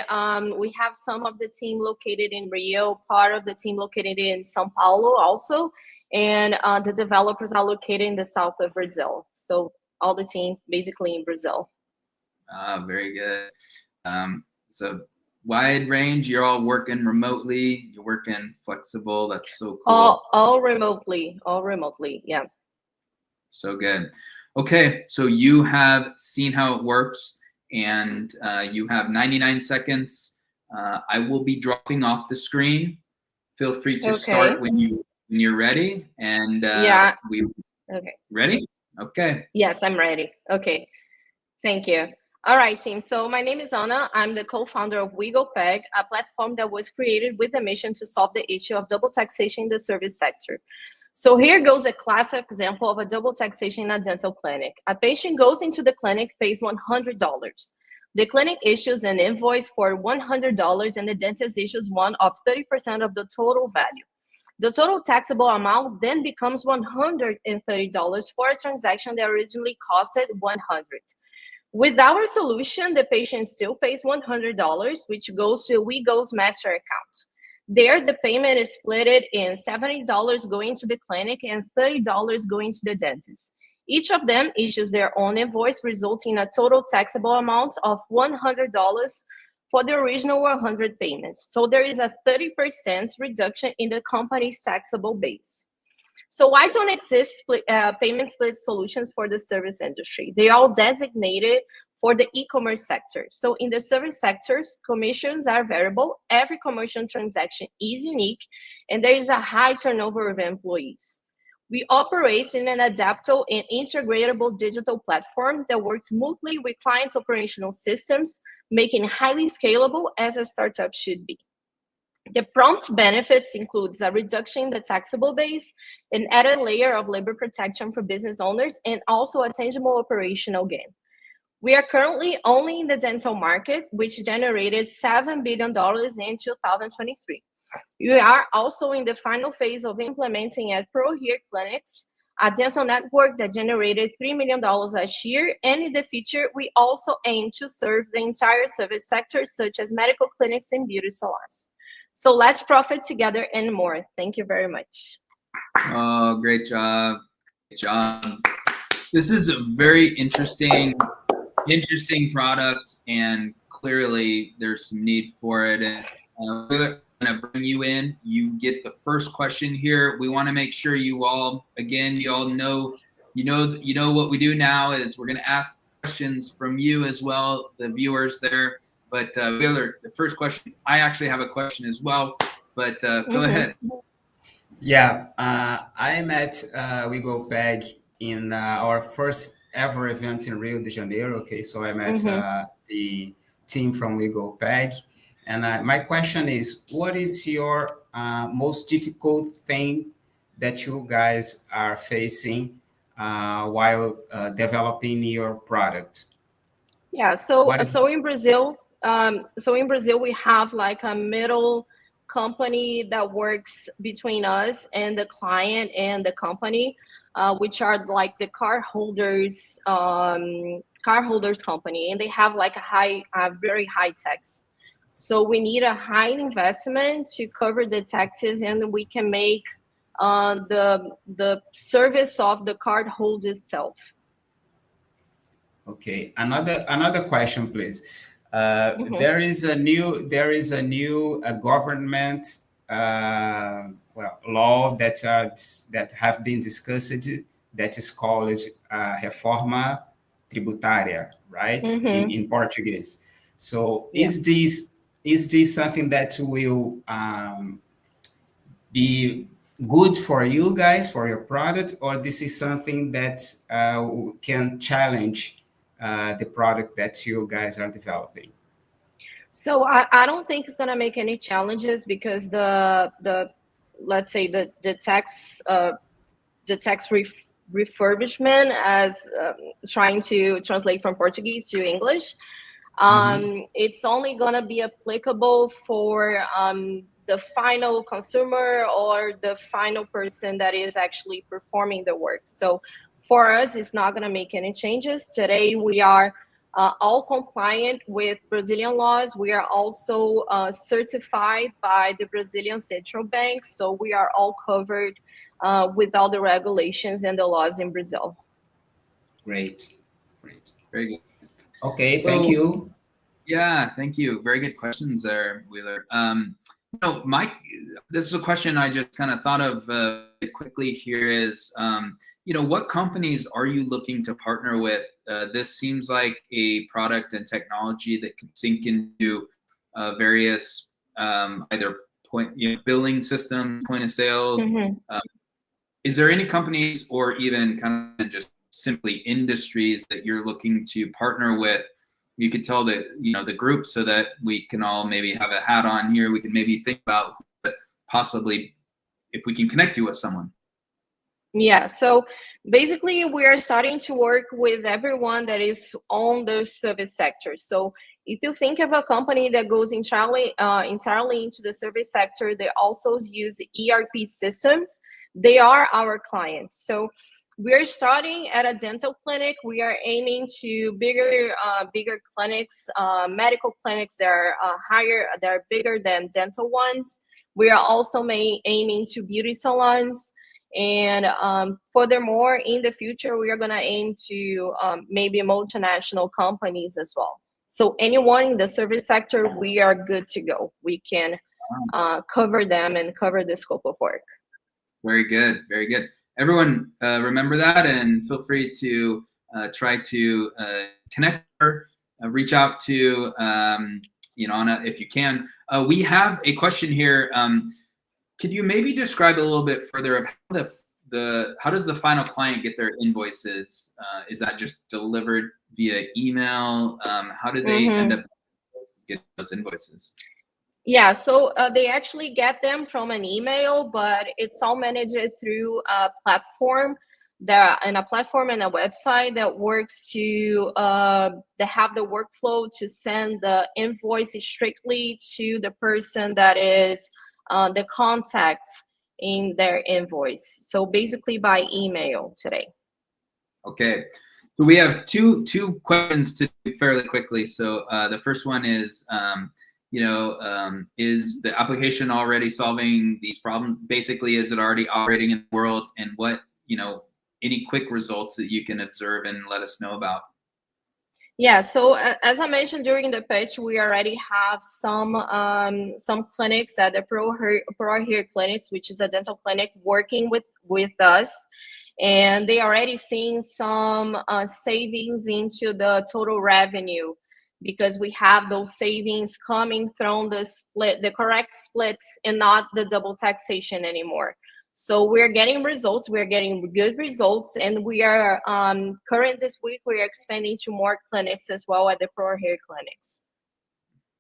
we have some of the team located in Rio, part of the team located in São Paulo also, and the developers are located in the south of Brazil. So all the team basically in Brazil. Very good. So wide range, you're all working remotely, you're working flexible. That's so cool. All remotely, yeah. So good. Okay, so you have seen how it works, and you have 99 seconds. I will be dropping off the screen. Feel free to start when you're ready. And yeah. Okay. Ready? Okay. Yes, I'm ready. Okay. Thank you. All right, team. So my name is Anna. I'm the co-founder of WeGo Pag, a platform that was created with the mission to solve the issue of double taxation in the service sector. So here goes a classic example of a double taxation in a dental clinic. A patient goes into the clinic, pays $100. The clinic issues an invoice for $100, and the dentist issues one of 30% of the total value. The total taxable amount then becomes $130 for a transaction that originally costed $100. With our solution, the patient still pays $100, which goes to WeGo's master account. There, the payment is split in $70 going to the clinic and $30 going to the dentist. Each of them issues their own invoice, resulting in a total taxable amount of $100 for the original 100 payments. So there is a 30% reduction in the company's taxable base. So why don't exist payment split solutions for the service industry? They are all designated for the e-commerce sector. So in the service sectors, commissions are variable. Every commercial transaction is unique, and there is a high turnover of employees. We operate in an adaptable and integratable digital platform that works smoothly with clients' operational systems, making it highly scalable as a startup should be. The prompt benefits includes a reduction in the taxable base, an added layer of labor protection for business owners, and also a tangible operational gain. We are currently only in the dental market, which generated $7 billion in 2023. We are also in the final phase of implementing at ProHear Clinics, a dental network that generated $3 million last year. And in the future, we also aim to serve the entire service sector, such as medical clinics and beauty salons. So let's profit together and more. Thank you very much. Oh, great job. Great job. This is a very interesting product, and clearly there's some need for it. And we're going to bring you in. You get the first question here. We want to make sure you all know what we do now is we're going to ask questions from you as well, the viewers there. But Weuler, the first question, I actually have a question as well, but go ahead. Yeah, I met WeGo Pag in our first ever event in Rio de Janeiro. Okay, so I met the team from WeGo Pag, and my question is, what is your most difficult thing that you guys are facing while developing your product? Yeah, so What is- in Brazil, we have like a middle company that works between us and the client and the company, which are like the cardholders company, and they have like a very high tax. So we need a high investment to cover the taxes, and we can make the service of the cardholder itself. Okay, another question, please. Mhm. There is a new government law that have been discussed, that is called reforma tributária, right? Mhm. In Portuguese. So Yeah. is this something that will be good for you guys, for your product, or this is something that can challenge the product that you guys are developing? So I don't think it's gonna make any challenges, because the let's say the tax refurbishment, as trying to translate from Portuguese to English, it's only gonna be applicable for the final consumer or the final person that is actually performing the work. So for us, it's not gonna make any changes. Today, we are all compliant with Brazilian laws. We are also certified by the Brazilian Central Bank. So we are all covered with all the regulations and the laws in Brazil. Great. Very good. Okay, So, thank you. Yeah, thank you. Very good questions there, Weuler. Mike, this is a question I just kind of thought of quickly here is, what companies are you looking to partner with? This seems like a product and technology that can sink into various either billing systems, point of sales. Is there any companies or even kind of just simply industries that you're looking to partner with? You could tell the group, so that we can all maybe have a hat on here. We can maybe think about possibly if we can connect you with someone. Yeah, so basically we are starting to work with everyone that is on the service sector. So if you think of a company that goes entirely into the service sector, they also use ERP systems. They are our clients. So we're starting at a dental clinic. We are aiming to bigger clinics, medical clinics that are that are bigger than dental ones. We are also aiming to beauty salons. And furthermore, in the future, we are going to aim to maybe multinational companies as well. So anyone in the service sector, we are good to go. We can cover them and cover the scope of work. Very good. Very good. Everyone, remember that, and feel free to try to connect her, reach out to Anna if you can. We have a question here. Could you maybe describe a little bit further of how does the final client get their invoices? Is that just delivered via email? How do they end up getting those invoices? Yeah, so they actually get them from an email, but it's all managed through a platform and a website that works to have the workflow to send the invoice strictly to the person that is the contact in their invoice. So basically by email today. Okay. So we have two questions to do fairly quickly. So the first one is, is the application already solving these problems? Basically, is it already operating in the world? And what, any quick results that you can observe and let us know about? Yeah, so as I mentioned during the pitch, we already have some clinics at the Pro Hair Clinics, which is a dental clinic, working with us. And they already seeing some savings into the total revenue, because we have those savings coming from the correct splits and not the double taxation anymore. So we're getting results. We're getting good results, and we are current this week. We are expanding to more clinics as well at the Pro Hair Clinics.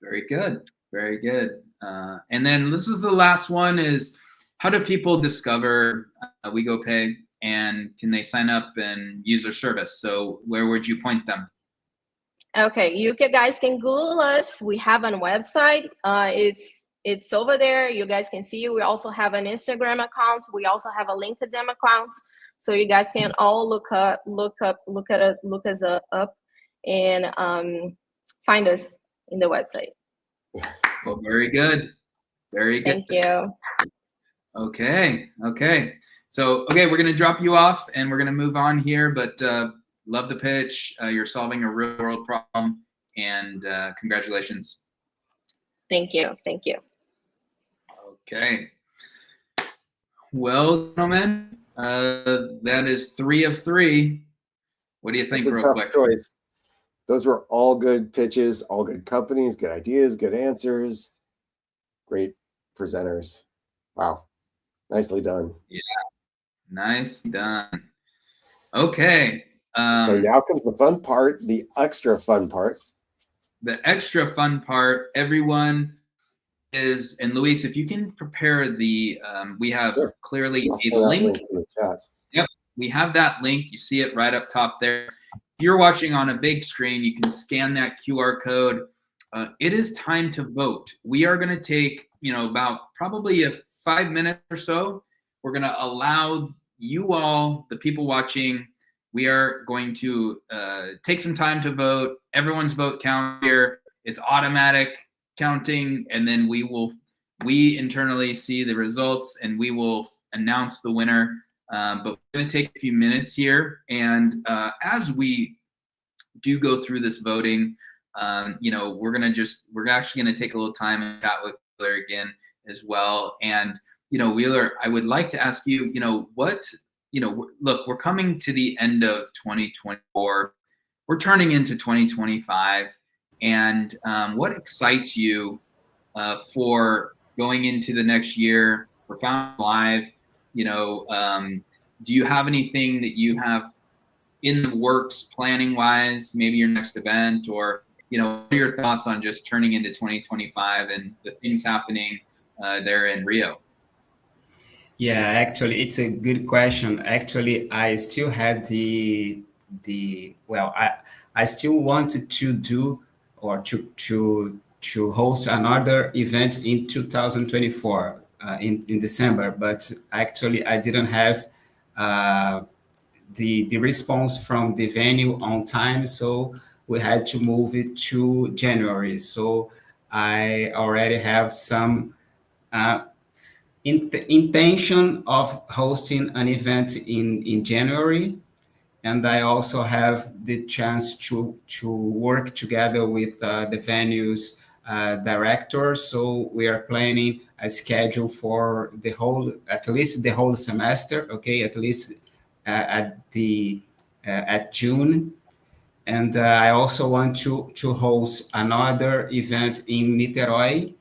Very good, very good. And then this is the last one: is how do people discover WeGo Pag? and can they sign up and use our service? So where would you point them? Okay, guys can Google us. We have a website. It's over there. You guys can see. We also have an Instagram account. We also have a LinkedIn account. So you guys can all look us up, and find us in the website. Well, very good. Very good. Thank you. Okay. So, we're going to drop you off and we're going to move on here, but love the pitch. You're solving a real world problem, and congratulations. Thank you. Okay. Well, gentlemen, that is 3 of 3. What do you think, It's a real tough quick? choice. Those were all good pitches, all good companies, good ideas, good answers, great presenters. Wow. Nicely done. Yeah. Nice done. Okay. So now comes the fun part, the extra fun part. The extra fun part, everyone is, and Luis, if you can prepare the, we have clearly I'll a send out link. links in the chats. Yep, we have that link. You see it right up top there. If you're watching on a big screen, you can scan that QR code. It is time to vote. We are going to take, about probably 5 minutes or so. We're going to allow you all, the people watching, we are going to take some time to vote. Everyone's vote count here. It's automatic counting, and then we internally see the results, and we will announce the winner. But we're going to take a few minutes here, and as we do go through this voting, we're actually going to take a little time and chat with Weuler again as well. And Weuler, I would like to ask you, look, we're coming to the end of 2024. We're turning into 2025. And what excites you for going into the next year for Found Live? Do you have anything that you have in the works planning wise, maybe your next event, or what are your thoughts on just turning into 2025 and the things happening there in Rio? Yeah, actually, it's a good question. Actually, I still had I still wanted to do or to host another event in 2024 in December, but actually I didn't have the response from the venue on time, so we had to move it to January. So I already have some intention of hosting an event in January, and I also have the chance to work together with the venue's director. So we are planning a schedule for at least the whole semester. Okay, at least at June. And I also want to host another event in Niterói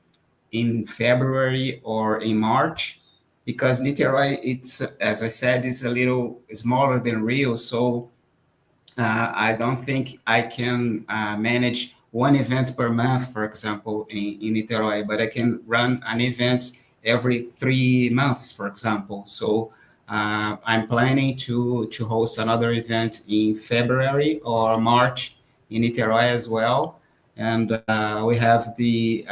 in February or in March, because Niterói, it's, as I said, is a little smaller than Rio. So I don't think I can manage one event per month, for example, in Niterói, but I can run an event every 3 months, for example. So I'm planning to host another event in February or March in Niterói as well. And we have the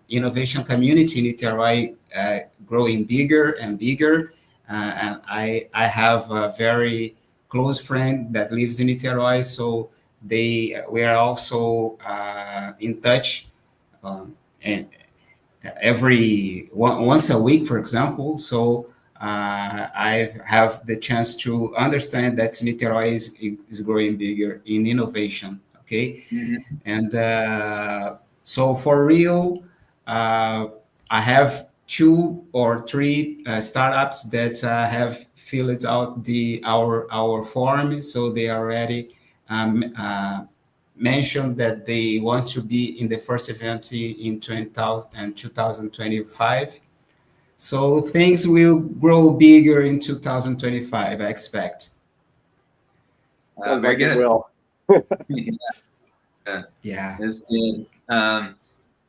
innovation community in Niterói growing bigger and bigger. And I have a very close friend that lives in Niterói, so we are also in touch and once a week, for example. So I have the chance to understand that Niterói is growing bigger in innovation. Okay, and so for Rio, I have 2 or 3 startups that have filled out our form, so they already mentioned that they want to be in the first event in 2025. So things will grow bigger in 2025, I expect. Sounds like it will. Yeah, it's good.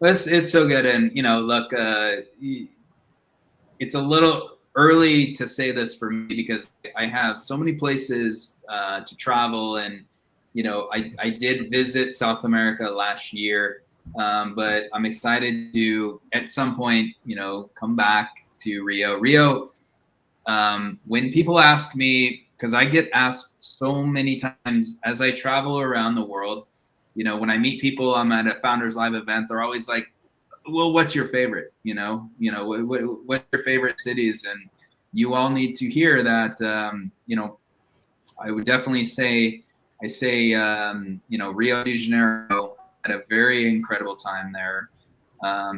It's so good, and look, it's a little early to say this for me because I have so many places to travel, and I did visit South America last year, but I'm excited to at some point come back to Rio. When people ask me, because I get asked so many times as I travel around the world, when I meet people, I'm at a Founders Live event, they're always like, well, what's your favorite? What's your favorite cities? And you all need to hear that, I would definitely say, Rio de Janeiro, had a very incredible time there.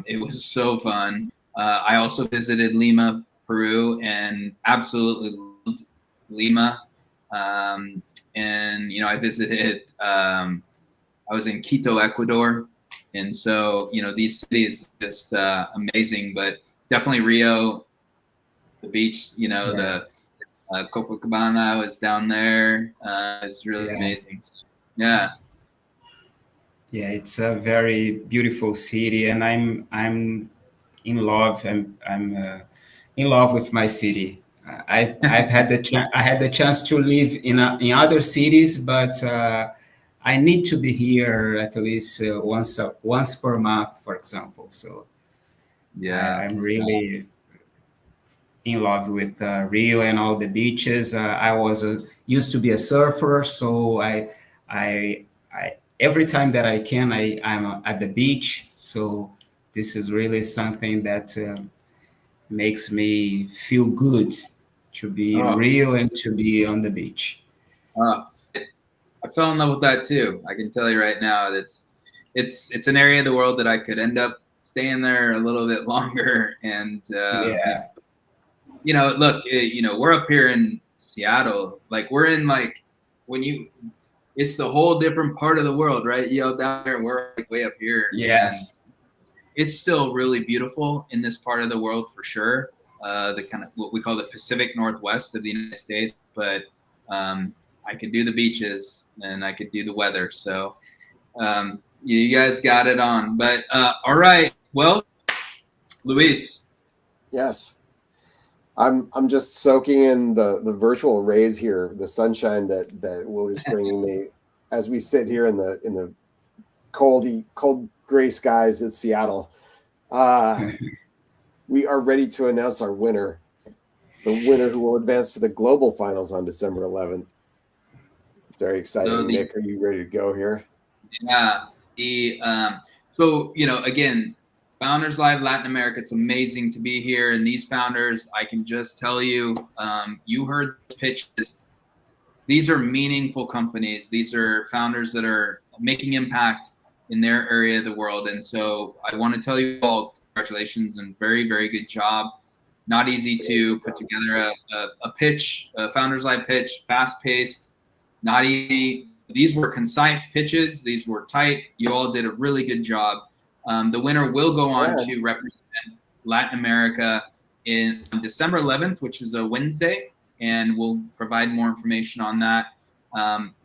It was so fun. I also visited Lima, Peru, and absolutely loved Lima. And I visited. I was in Quito, Ecuador, and so these cities just amazing. But definitely Rio, the beach. The Copacabana was down there. It's really amazing. So, yeah. Yeah, it's a very beautiful city, and I'm in love. I'm in love with my city. I've had I had the chance to live in other cities, but I need to be here at least once per month, for example. So Yeah, I'm really in love with Rio and all the beaches. I was used to be a surfer, so I every time that I can, I'm at the beach. So this is really something that makes me feel good to be in Rio and to be on the beach. I fell in love with that too. I can tell you right now that it's an area of the world that I could end up staying there a little bit longer. And look, we're up here in Seattle. Like we're in it's the whole different part of the world, right? Down there, we're like way up here. Yes. And it's still really beautiful in this part of the world for sure. The kind of what we call the Pacific Northwest of the United States, but I could do the beaches and I could do the weather. So you guys got it on. But all right, well, Luis. Yes. I'm just soaking in the virtual rays here, the sunshine that Weuler's bringing me as we sit here in the cold gray skies of Seattle. We are ready to announce our winner, the winner who will advance to the global finals on December 11th. Very exciting. Nick, are you ready to go here? Yeah. So again, Founders Live Latin America, it's amazing to be here. And these founders, I can just tell you, you heard the pitches. These are meaningful companies. These are founders that are making impact in their area of the world. And so I want to tell you all congratulations and very, very good job. Not easy to put together a pitch, a Founders Live pitch, fast-paced, not easy. These were concise pitches. These were tight. You all did a really good job. The winner will go on to represent Latin America on December 11th, which is a Wednesday, and we'll provide more information on that.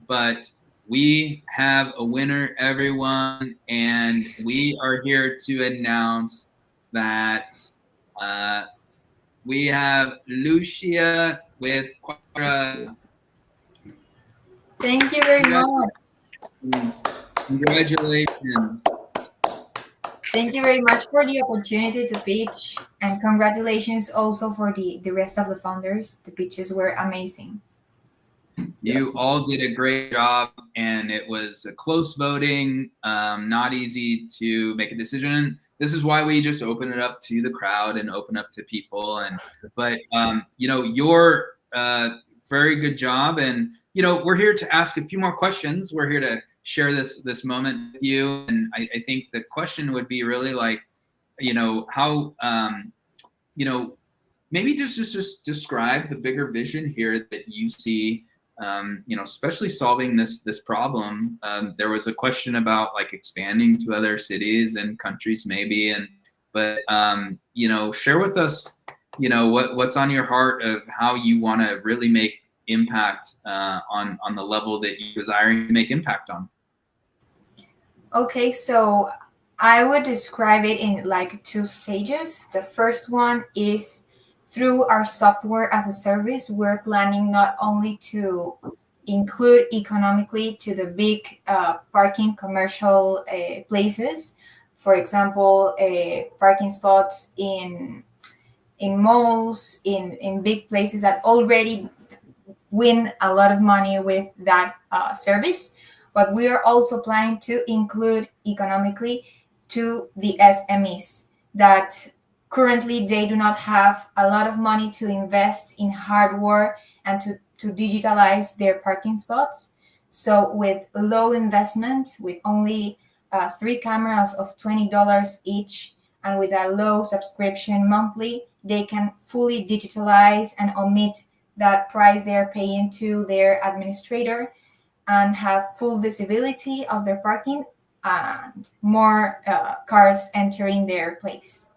But we have a winner, everyone, and we are here to announce that we have Lucía with Quadra. Thank you very much. Congratulations. Thank you very much for the opportunity to pitch, and congratulations also for the rest of the founders. The pitches were amazing. You all did a great job, and it was a close voting, not easy to make a decision. This is why we just open it up to the crowd and open up to people. But your very good job, and we're here to ask a few more questions. We're here to share this moment with you, and I think the question would be really like, how maybe just describe the bigger vision here that you see. Especially solving this problem. There was a question about like expanding to other cities and countries maybe, but share with us, what's on your heart of how you want to really make impact on the level that you're desiring to make impact on. Okay, so I would describe it in like two stages. The first one is through our software as a service, we're planning not only to include economically to the big parking commercial places, for example, parking spots in malls, in big places that already win a lot of money with that service, but we are also planning to include economically to the SMEs that currently they do not have a lot of money to invest in hardware and to digitalize their parking spots. So with low investment, with only 3 cameras of $20 each, and with a low subscription monthly, they can fully digitalize and omit that price they're paying to their administrator and have full visibility of their parking and more cars entering their place.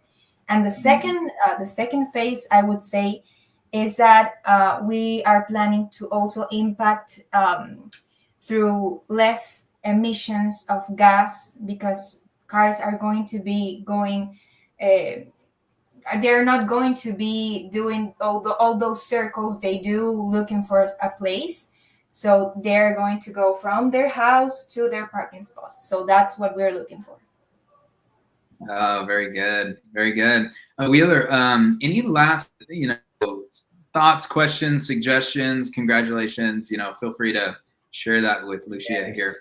And the second phase, I would say, is that we are planning to also impact through less emissions of gas, because cars are going to be going, they're not going to be doing all those circles they do looking for a place. So they're going to go from their house to their parking spot. So that's what we're looking for. Oh, very good. Very good. Wheeler, any last, thoughts, questions, suggestions, congratulations, feel free to share that with Lucia here.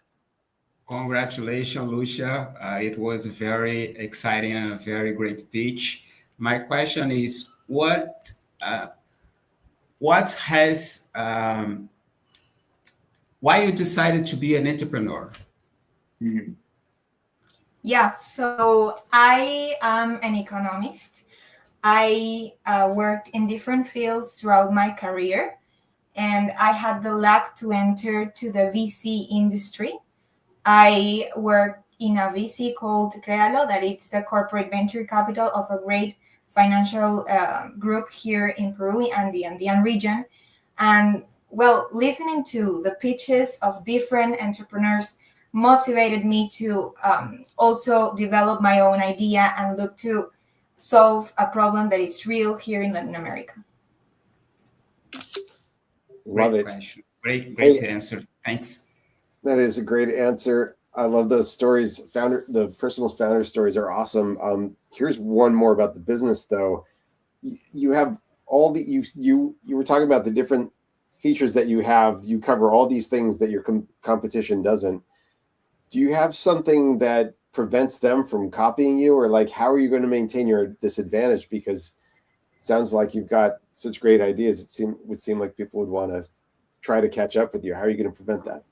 Congratulations, Lucia. It was very exciting and a very great pitch. My question is, what has, why you decided to be an entrepreneur? Mm-hmm. Yeah, so I am an economist. I worked in different fields throughout my career, and I had the luck to enter to the VC industry. I worked in a VC called Créalo, that it's the corporate venture capital of a great financial group here in Peru and the Andean region. And well, listening to the pitches of different entrepreneurs motivated me to also develop my own idea and look to solve a problem that is real here in Latin America. Love Great it. question. Great answer. Thanks. That is a great answer. I love those stories. The personal founder stories are awesome. Here's one more about the business, though. You have all the you were talking about the different features that you have. You cover all these things that your competition doesn't. Do you have something that prevents them from copying you, or like how are you going to maintain your disadvantage? Because it sounds like you've got such great ideas. Would seem like people would want to try to catch up with you. How are you going to prevent that?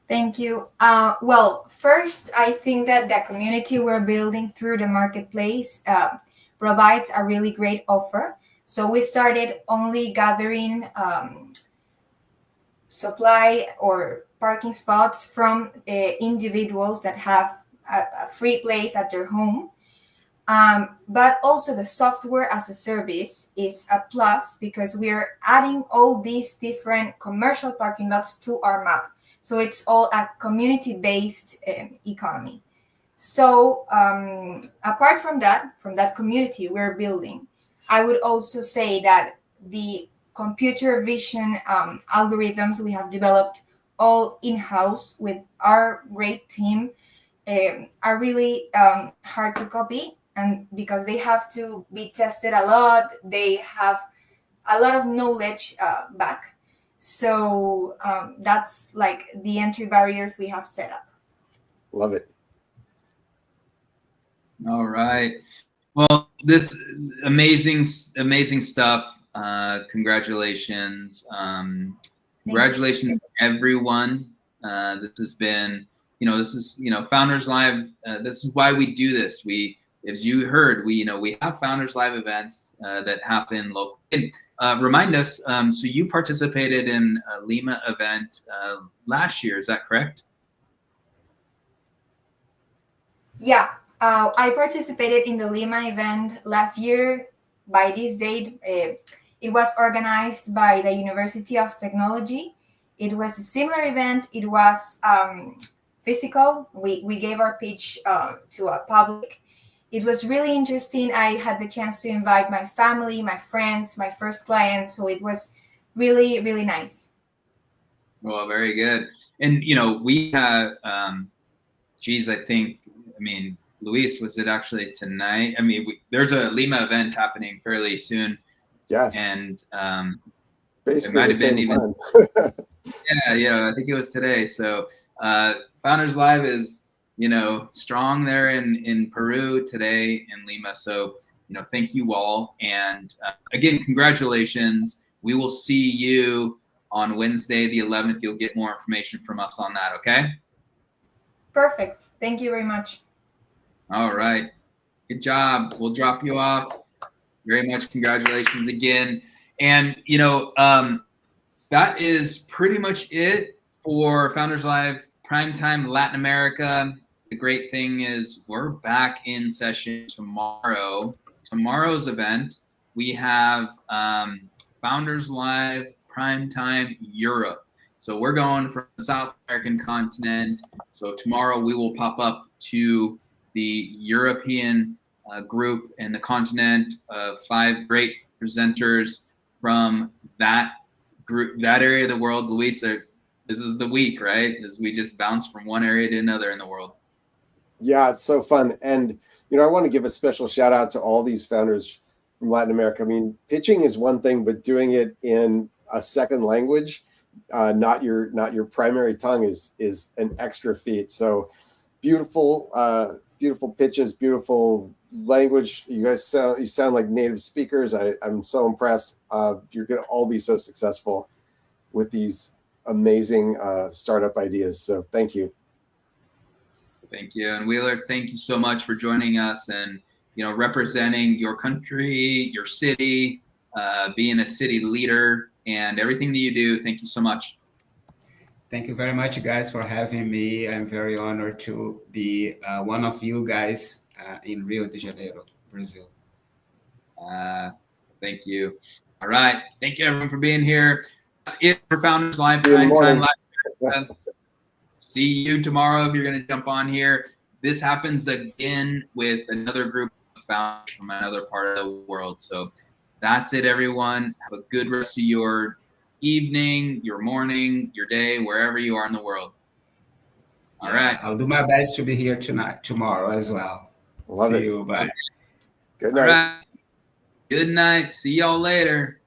Thank you. Well, first, I think that the community we're building through the marketplace provides a really great offer. So we started only gathering supply or parking spots from individuals that have a free place at their home. But also the software as a service is a plus because we're adding all these different commercial parking lots to our map. So it's all a community-based economy. So apart from that community we're building, I would also say that the computer vision algorithms we have developed all in-house with our great team are really hard to copy, and because they have to be tested a lot, they have a lot of knowledge back. So that's like the entry barriers we have set up. Love it. All right. Well, this amazing stuff. Congratulations. Congratulations, everyone. This has been, this is, Founders Live. This is why we do this. As you heard, we have Founders Live events that happen locally. Remind us, so you participated in a Lima event last year, is that correct? Yeah, I participated in the Lima event last year. By this date, it was organized by the University of Technology. It was a similar event. It was physical. We gave our pitch to a public. It was really interesting. I had the chance to invite my family, my friends, my first client. So it was really, really nice. Well, very good. And, you know, we have, geez, I mean, Luis, was it actually tonight? I mean, there's a Lima event happening fairly soon. Yes. And basically it might the have been same even time. yeah, I think it was today. So Founders Live is, you know, strong there in Peru today in Lima. So, you know, thank you all. And again, congratulations. We will see you on Wednesday, the 11th. You'll get more information from us on that. Okay. Perfect. Thank you very much. All right. Good job. We'll drop you off. Very much congratulations again. And, you know, that is pretty much it for Founders Live Primetime Latin America. The great thing is we're back in session tomorrow. Tomorrow's event, we have Founders Live Primetime Europe. So we're going from the South American continent. So tomorrow we will pop up to the European group and the continent of 5 great presenters from that group, that area of the world. Luis, this is the week, right? As we just bounce from one area to another in the world. Yeah, it's so fun. And, you know, I want to give a special shout out to all these founders from Latin America. I mean, pitching is one thing, but doing it in a second language, not your primary tongue, is an extra feat. So beautiful, beautiful pitches, beautiful language. You guys sound like native speakers. I'm so impressed. You're going to all be so successful with these amazing startup ideas. So thank you. Thank you. And Weuler, thank you so much for joining us and, you know, representing your country, your city, being a city leader and everything that you do. Thank you so much. Thank you very much, guys, for having me. I'm very honored to be one of you guys in Rio de Janeiro, Brazil. Thank you. All right. Thank you, everyone, for being here. That's it for Founders Live Primetime Live. See you tomorrow if you're going to jump on here. This happens again with another group of founders from another part of the world. So that's it, everyone. Have a good rest of your evening, your morning, your day, wherever you are in the world. All right. I'll do my best to be here tomorrow as well. Love See it. you. Bye. Good night. All right. Good night. See y'all later.